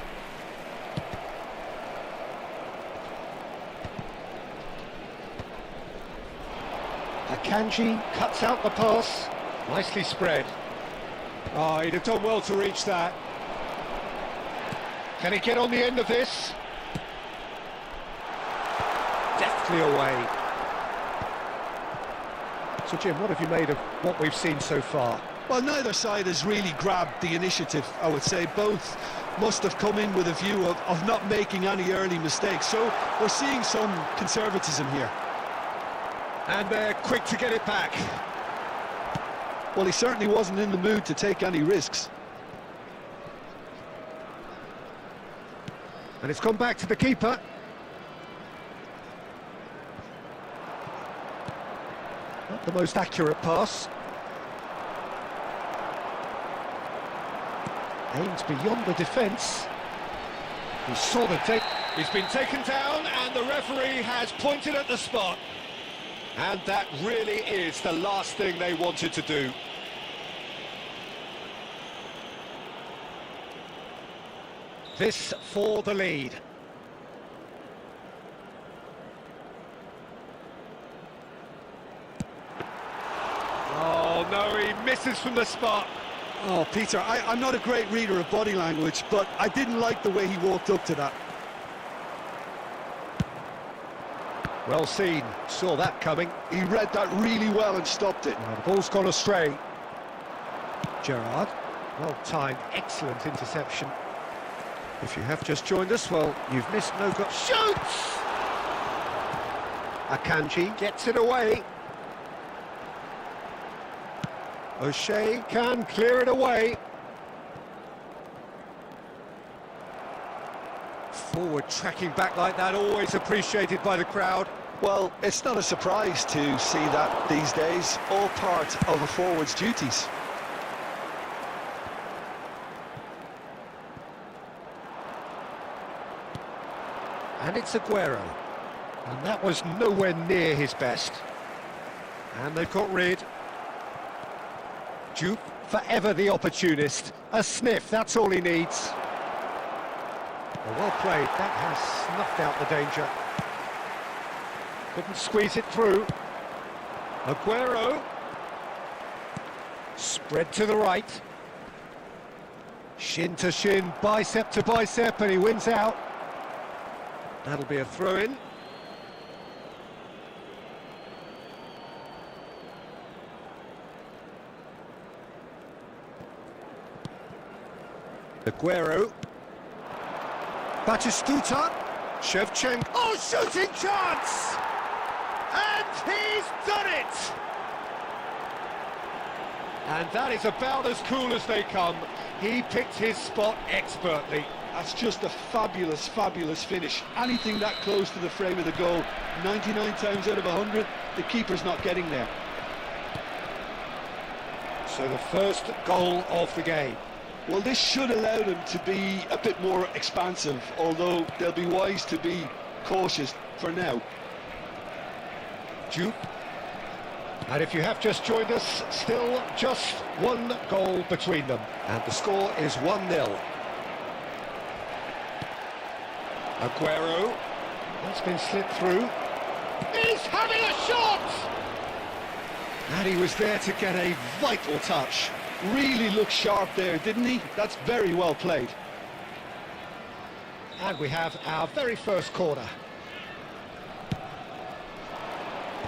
Speaker 2: Akanji cuts out the pass. Nicely spread. Oh, he'd have done well to reach that. Can he get on the end of this? Deftly away. So Jim, what have you made of what we've seen so far?
Speaker 3: Well, neither side has really grabbed the initiative, I would say. Both must have come in with a view of not making any early mistakes. So we're seeing some conservatism here.
Speaker 2: And they're quick to get it back.
Speaker 3: Well, he certainly wasn't in the mood to take any risks.
Speaker 2: And it's gone back to the keeper. Not the most accurate pass. Aims beyond the defence. He saw the take. He's been taken down and the referee has pointed at the spot. And that really is the last thing they wanted to do. This for the lead. Oh no, he misses from the spot.
Speaker 3: Oh, Peter, I'm not a great reader of body language, but I didn't like the way he walked up to that.
Speaker 2: Well seen, saw that coming.
Speaker 3: He read that really well and stopped it.
Speaker 2: Now the ball's gone astray. Gerrard, well timed, excellent interception. If you have just joined us, well, you've missed no goal. Shoots! Akanji gets it away. O'Shea can clear it away. Forward tracking back like that, always appreciated by the crowd.
Speaker 3: Well, it's not a surprise to see that these days, all part of a forward's duties.
Speaker 2: And it's Aguero. And that was nowhere near his best. And they've got rid. Jupe, forever the opportunist. A sniff, that's all he needs. Well played, that has snuffed out the danger. Couldn't squeeze it through. Aguero. Spread to the right. Shin to shin, bicep to bicep, and he wins out. That'll be a throw-in. Aguero. Batistuta. Shevchenko. Oh, shooting chance! And he's done it! And that is about as cool as they come. He picked his spot expertly.
Speaker 3: That's just a fabulous, fabulous finish. Anything that close to the frame of the goal, 99 times out of 100, the keeper's not getting there.
Speaker 2: So the first goal of the game.
Speaker 3: Well, this should allow them to be a bit more expansive, although they'll be wise to be cautious for now.
Speaker 2: Jupe. And if you have just joined us, still just one goal between them. And the score is 1-0. Aguero. That's been slipped through. He's having a shot! And he was there to get a vital touch.
Speaker 3: Really looked sharp there, didn't he? That's very well played.
Speaker 2: And we have our very first corner.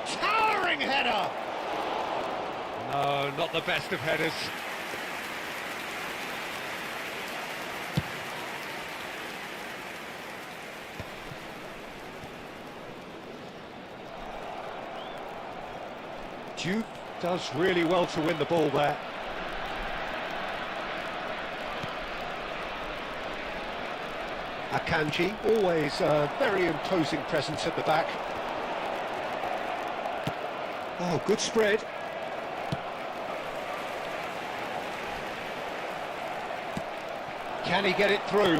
Speaker 2: Towering header! No, not the best of headers. Duke does really well to win the ball there. Akanji, always a very imposing presence at the back. Oh, good spread. Can he get it through?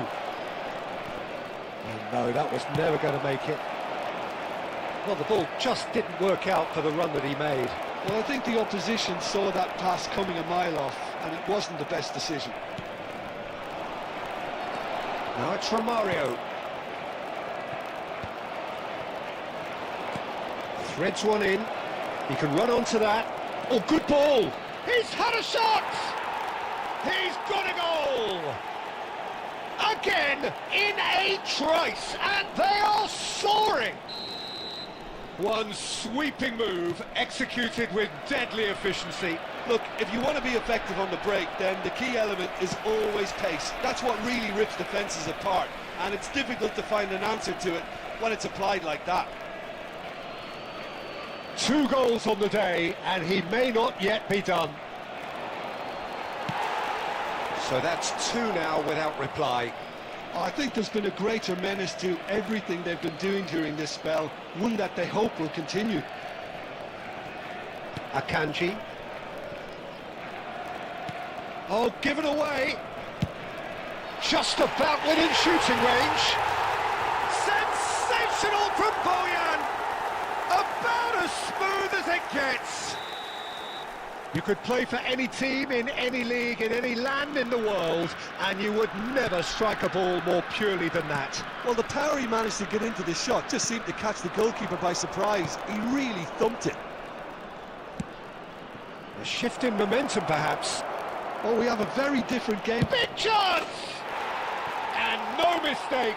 Speaker 2: Oh, no, that was never going to make it. Well, the ball just didn't work out for the run that he made.
Speaker 3: Well, I think the opposition saw that pass coming a mile off, and it wasn't the best decision.
Speaker 2: Now it's Romario. Threads one in. He can run onto that. Oh, good ball! He's had a shot! He's got a goal! Again, in a trice, and they are soaring! One sweeping move, executed with deadly efficiency.
Speaker 6: Look, if you want to be effective on the break, then the key element is always pace. That's what really rips defences apart, and it's difficult to find an answer to it when it's applied like that.
Speaker 2: 2 goals on the day, and he may not yet be done. So that's 2 now without reply.
Speaker 3: I think there's been a greater menace to everything they've been doing during this spell, one that they hope will continue.
Speaker 2: Akanji. Oh, given away. Just about within shooting range. Sensational from Bojan. About as smooth as it gets. You could play for any team in any league in any land in the world, and you would never strike a ball more purely than that.
Speaker 6: Well, the power he managed to get into the shot just seemed to catch the goalkeeper by surprise. He really thumped it.
Speaker 2: A shift in momentum, perhaps.
Speaker 3: Oh, we have a very different game.
Speaker 2: Big chance! And no mistake.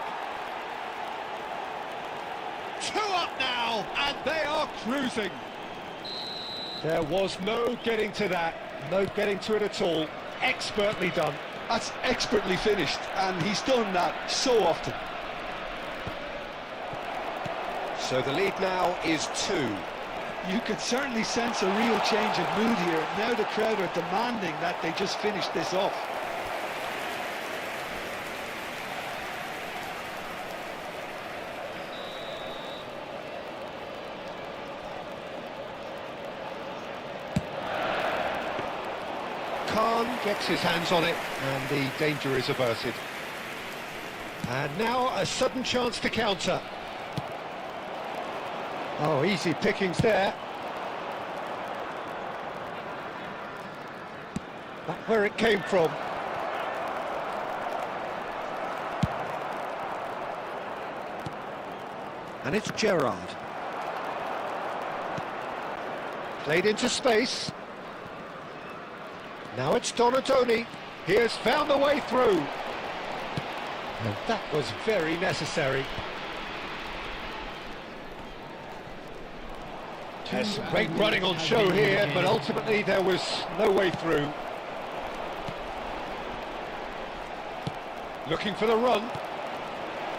Speaker 2: 2 up now, and they are cruising. There was no getting to that, no getting to it at all. Expertly done.
Speaker 3: That's expertly finished, and he's done that so often.
Speaker 2: So the lead now is 2.
Speaker 3: You could certainly sense a real change of mood here. Now the crowd are demanding that they just finish this off.
Speaker 2: Khan gets his hands on it, and the danger is averted. And now a sudden chance to counter. Oh, easy pickings there. Back where it came from. And it's Gerrard. Played into space. Now it's Donatoni. He has found the way through. And that was very necessary. There's great running on show here, but ultimately there was no way through. Looking for the run.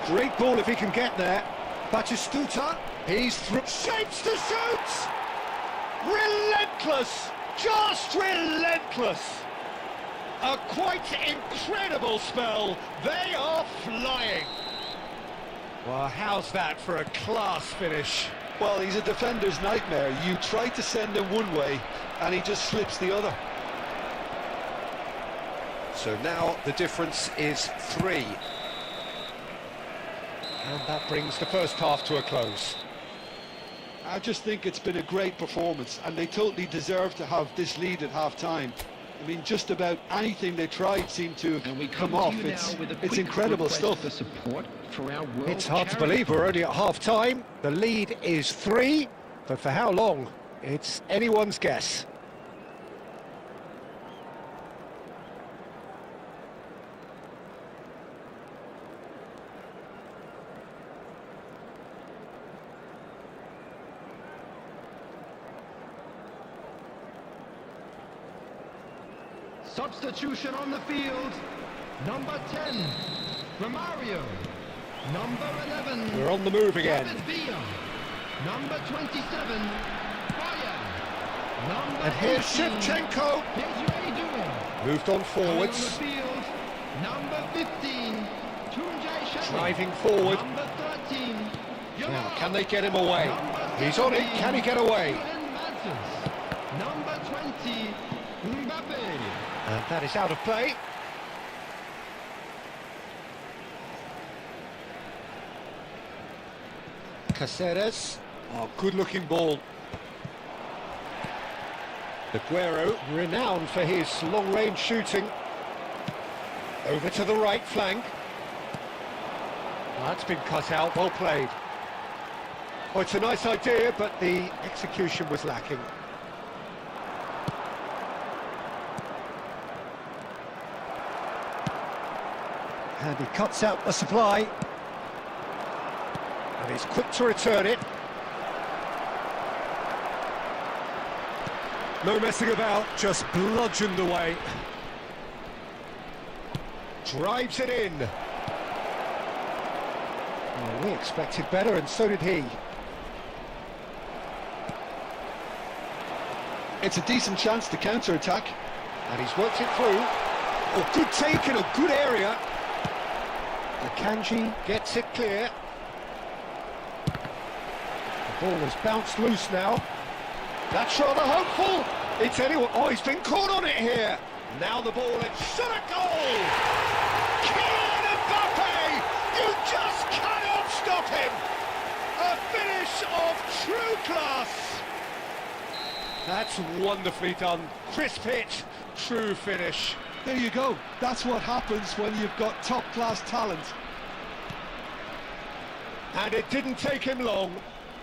Speaker 2: Great ball if he can get there. Batistuta, he's through. Shapes to shoot! Relentless! Just relentless! A quite incredible spell. They are flying. Well, how's that for a class finish?
Speaker 3: Well, he's a defender's nightmare. You try to send him one way, and he just slips the other.
Speaker 2: So now the difference is 3. And that brings the first half to a close.
Speaker 3: I just think it's been a great performance, and they totally deserve to have this lead at half-time. I mean, just about anything they tried seemed to have come off. It's incredible stuff.
Speaker 5: For support for our world
Speaker 2: It's hard to
Speaker 5: charity.
Speaker 2: believe we're only at half-time. The lead is 3, but for how long? It's anyone's guess.
Speaker 4: Substitution on the field. Number 10, Romario. Number 11,
Speaker 2: We're on the move again.
Speaker 4: David Villa. Number 27, Bojan. Number
Speaker 2: And here's
Speaker 4: 18,
Speaker 2: Shevchenko.
Speaker 4: Desiree Doué.
Speaker 2: Moved on
Speaker 4: Coming
Speaker 2: forwards.
Speaker 4: on the field, number 15, Tunjay Shetty.
Speaker 2: Driving forward.
Speaker 4: Number 13,
Speaker 2: Now, can they get him away? He's on it. Can he get away?
Speaker 4: Number 20, Mbappe.
Speaker 2: And that is out of play. Caceres. Oh, good-looking ball. Aguero, renowned for his long-range shooting. Over to the right flank. That's been cut out, well played. Oh, it's a nice idea, but the execution was lacking. And he cuts out the supply. And he's quick to return it. No messing about, just bludgeoned away. Drives it in. Well, we expected better, and so did he.
Speaker 3: It's a decent chance to counter-attack.
Speaker 2: And he's worked it through. Oh, good take in a good area. Akanji gets it clear. The ball has bounced loose now. That's rather hopeful. It's anyone. Oh, he's been caught on it here. Now the ball, it's shot a goal. Kylian Mbappe! You just cannot stop him. A finish of true class. That's wonderfully done. Crisp hit, true finish.
Speaker 3: There you go. That's what happens when you've got top-class talent.
Speaker 2: And it didn't take him long.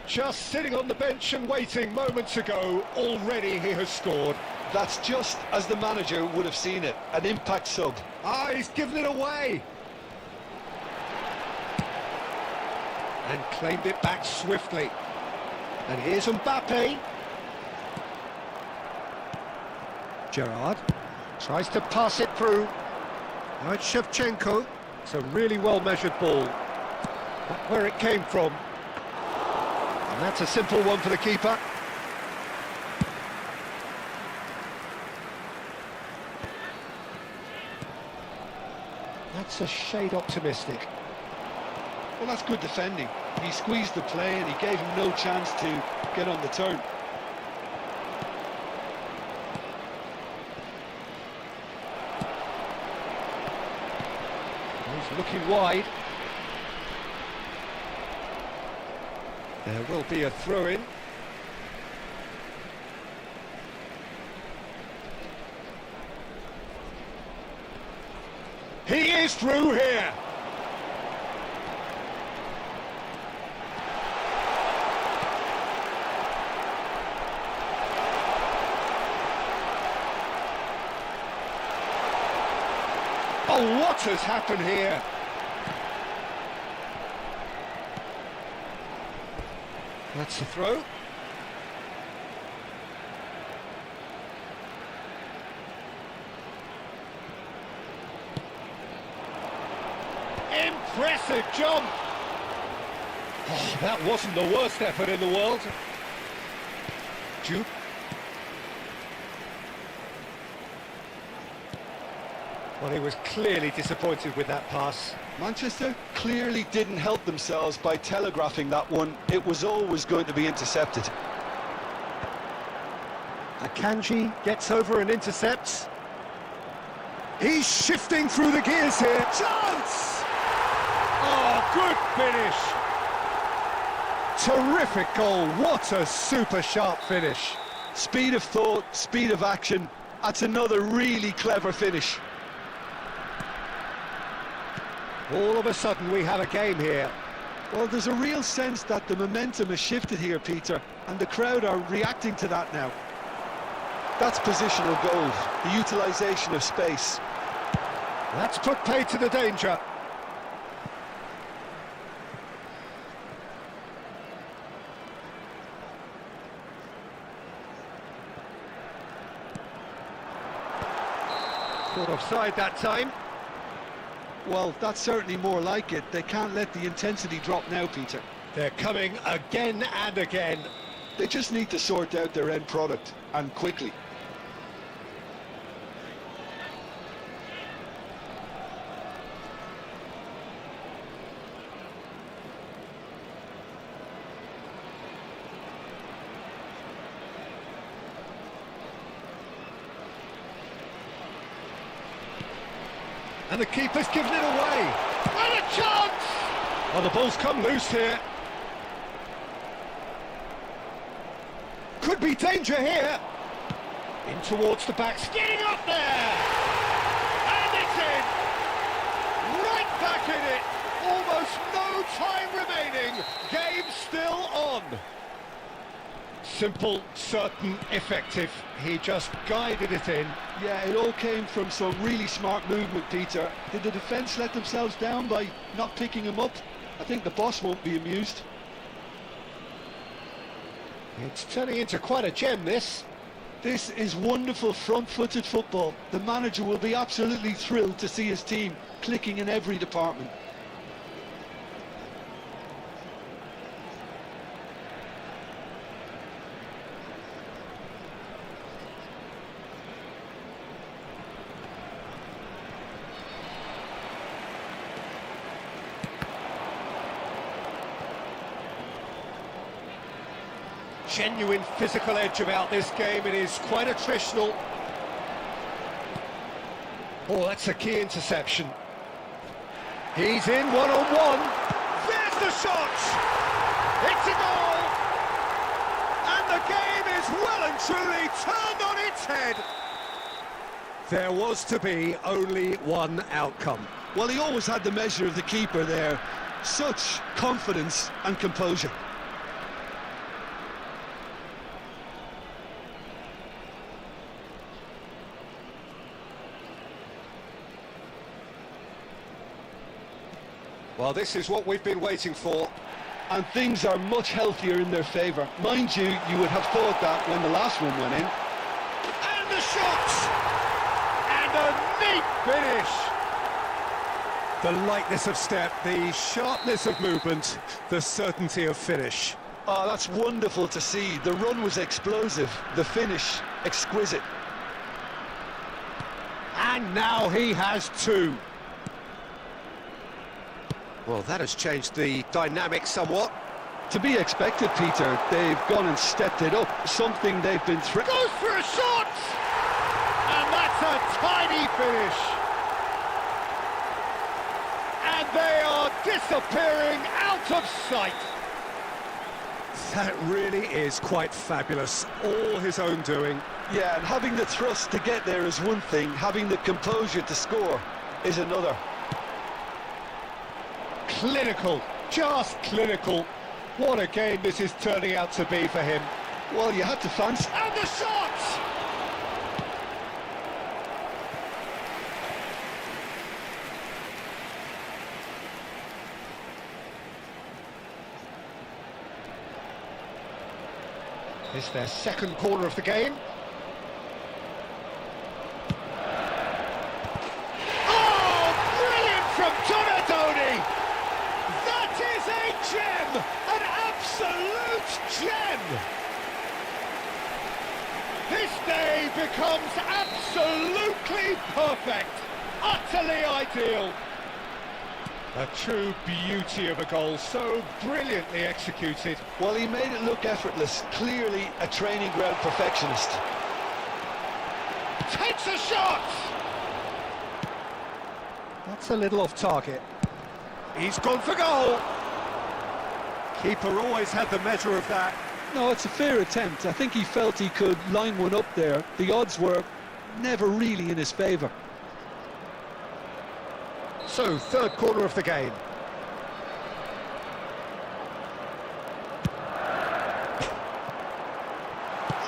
Speaker 2: Just sitting on the bench and waiting moments ago, already he has scored.
Speaker 3: That's just as the manager would have seen it, an impact sub.
Speaker 2: Ah, he's given it away. And claimed it back swiftly. And here's Mbappe. Gerrard tries to pass it through. Now it's Shevchenko. It's a really well-measured ball. But where it came from. And that's a simple one for the keeper. That's a shade optimistic.
Speaker 3: Well, that's good defending. He squeezed the play and he gave him no chance to get on the turn.
Speaker 2: He's looking wide. There will be a throw-in. He is through here. Oh, what has happened here? That's the throw. Impressive jump! Oh, that wasn't the worst effort in the world. Jude. Well, he was clearly disappointed with that pass.
Speaker 3: Manchester clearly didn't help themselves by telegraphing that one. It was always going to be intercepted.
Speaker 2: Akanji gets over and intercepts. He's shifting through the gears here. Chance! Oh, good finish. Terrific goal. What a super sharp finish.
Speaker 3: Speed of thought, speed of action. That's another really clever finish.
Speaker 2: All of a sudden we have a game here.
Speaker 3: Well, there's a real sense that the momentum has shifted here, Peter, and the crowd are reacting to that now. That's positional goal, the utilisation of space.
Speaker 2: That's put paid to the danger. Caught offside that time.
Speaker 3: Well, that's certainly more like it. They can't let the intensity drop now, Peter.
Speaker 2: They're coming again and again.
Speaker 3: They just need to sort out their end product, and quickly.
Speaker 2: And the keeper's given it away. And a chance! Well, the ball's come loose here. could be danger here. In towards the back, getting up there! And it's in! Right back in it! Almost no time remaining. Game still on. Simple, certain, effective. He just guided it in.
Speaker 3: Yeah, it all came from some really smart movement, Peter. Did the defence let themselves down by not picking him up? I think the boss won't be amused.
Speaker 2: It's turning into quite a gem, this.
Speaker 3: This is wonderful front-footed football. The manager will be absolutely thrilled to see his team clicking in every department.
Speaker 2: Genuine physical edge about this game. It is quite attritional. Oh, that's a key interception. He's in one-on-one. There's the shot! It's a goal! And the game is well and truly turned on its head. There was to be only one outcome.
Speaker 3: Well, he always had the measure of the keeper there. Such confidence and composure.
Speaker 2: Well, this is what we've been waiting for.
Speaker 3: And things are much healthier in their favour. Mind you, you would have thought that when the last one went in.
Speaker 2: And the shot! And a neat finish! The lightness of step, the sharpness of movement, the certainty of finish.
Speaker 3: Oh, that's wonderful to see. The run was explosive, the finish exquisite.
Speaker 2: And now he has two. Well, that has changed the dynamic somewhat.
Speaker 3: To be expected, Peter. They've gone and stepped it up, something they've been
Speaker 2: Goes for a shot! And that's a tiny finish. And they are disappearing out of sight. That really is quite fabulous. All his own doing.
Speaker 3: Yeah, and having the thrust to get there is one thing, having the composure to score is another.
Speaker 2: Clinical, just clinical. What a game this is turning out to be for him.
Speaker 3: Well, you had to fancy.
Speaker 2: And the shot! It's their second corner of the game. Oh, brilliant from Donadoni! That is a gem! An absolute gem! This day becomes absolutely perfect, utterly ideal. A true beauty of a goal, so brilliantly executed.
Speaker 3: Well, he made it look effortless, clearly a training ground perfectionist.
Speaker 2: Takes a shot! That's a little off target. He's gone for goal! Keeper always had the measure of that.
Speaker 3: No, it's a fair attempt. I think he felt he could line one up there. The odds were never really in his favour.
Speaker 2: So, third corner of the game.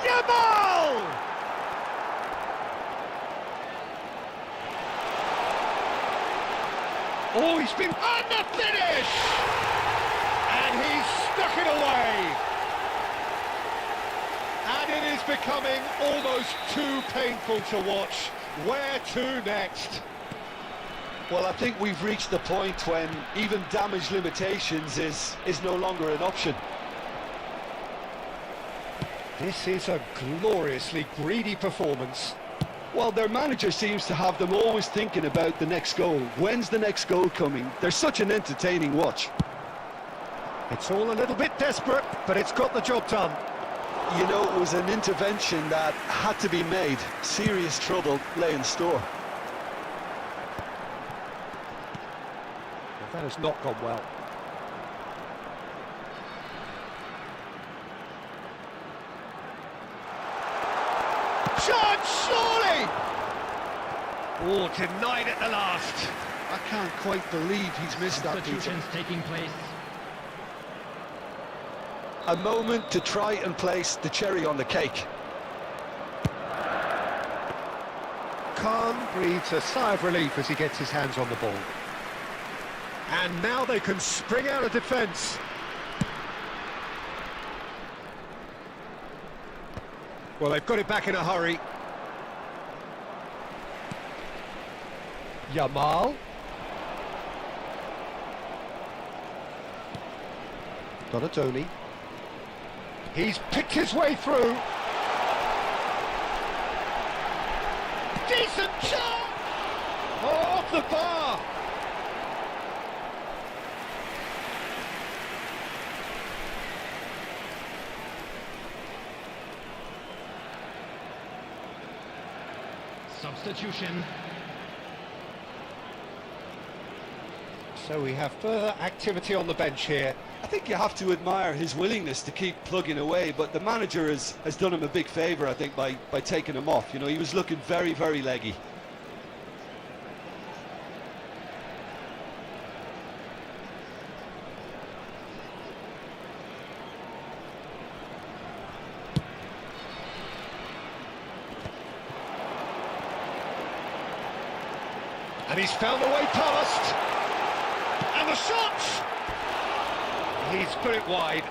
Speaker 2: Yamal! Oh, he's been on the finish! And he's stuck it away. And it is becoming almost too painful to watch. Where to next?
Speaker 3: Well, I think we've reached the point when even damage limitations is no longer an option.
Speaker 2: This is a gloriously greedy performance.
Speaker 3: Well, their manager seems to have them always thinking about the next goal. When's the next goal coming? They're such an entertaining watch.
Speaker 2: It's all a little bit desperate, but it's got the job done.
Speaker 3: You know, it was an intervention that had to be made. Serious trouble lay in store.
Speaker 2: That has not gone well. Oh, denied at the last.
Speaker 3: I can't quite believe he's missed that, Peter.
Speaker 4: Substitutions taking place.
Speaker 6: A moment to try and place the cherry on the cake.
Speaker 2: Khan breathes a sigh of relief as he gets his hands on the ball. And now they can spring out of defence. Well, they've got it back in a hurry. Yamal. Donatoni. He's picked his way through. Decent shot! Oh, off the bar!
Speaker 4: Substitution.
Speaker 2: So we have further activity on the bench here.
Speaker 6: I think you have to admire his willingness to keep plugging away, but the manager has done him a big favour, I think, by taking him off. You know, he was looking very, very leggy.
Speaker 2: And he's found the way past. And the shot! He's put it wide.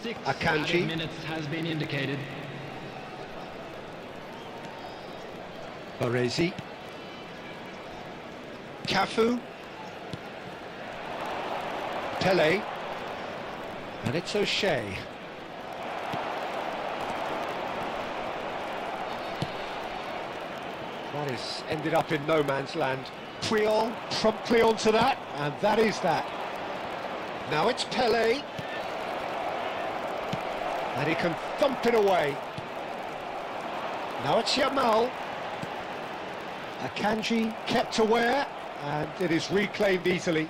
Speaker 4: Six
Speaker 2: Akanji.
Speaker 4: added minutes has been indicated.
Speaker 2: Baresi. Cafu. Pele. And it's O'Shea. That is ended up in no man's land. Puyol promptly onto that, and that is that. Now it's Pele. And he can thump it away. Now it's Yamal. Akanji kept aware, and it is reclaimed easily.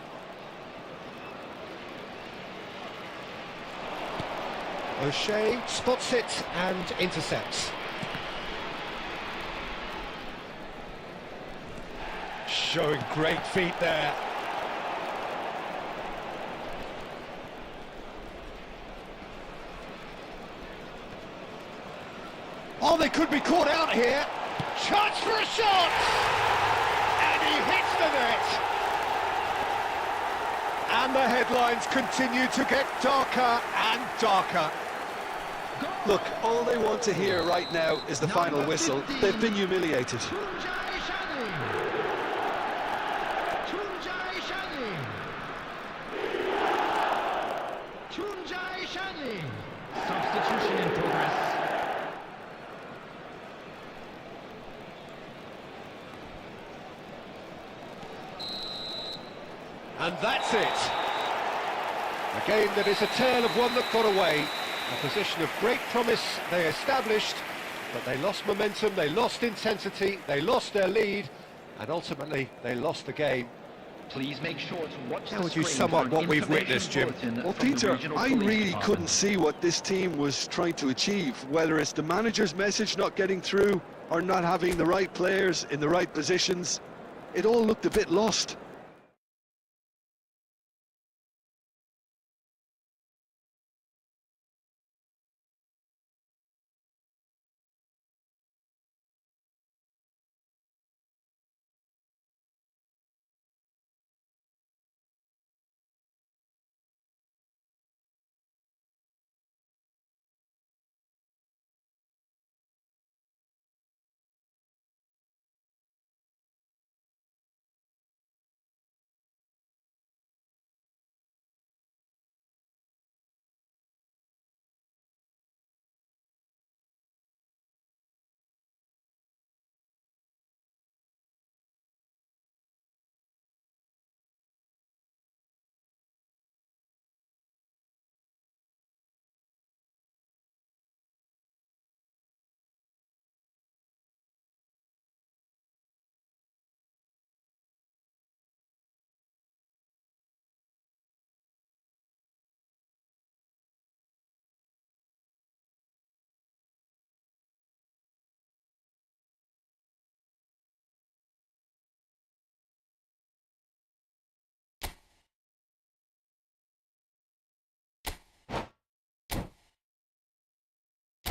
Speaker 2: O'Shea spots it and intercepts. Showing great feet there. Oh, they could be caught out here. Chance for a shot! And he hits the net. And the headlines continue to get darker and darker.
Speaker 6: Look, all they want to hear right now is the final whistle. They've been humiliated.
Speaker 4: Substitution in progress.
Speaker 2: And that's it. A game that is a tale of one that got away. A position of great promise they established, but they lost momentum, they lost intensity, they lost their lead, and ultimately they lost the game.
Speaker 5: Please make sure to watch
Speaker 2: How
Speaker 5: the
Speaker 2: would you
Speaker 5: screen
Speaker 2: sum
Speaker 5: for
Speaker 2: up
Speaker 5: an
Speaker 2: what we've
Speaker 5: information
Speaker 2: witnessed, Jim?
Speaker 5: bulletin
Speaker 3: Well,
Speaker 5: from the
Speaker 3: Peter,
Speaker 5: regional
Speaker 3: I
Speaker 5: police
Speaker 3: really
Speaker 5: department.
Speaker 3: couldn't see what this team was trying to achieve, whether it's the manager's message not getting through or not having the right players in the right positions. It all looked a bit lost.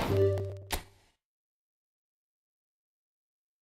Speaker 2: Bye.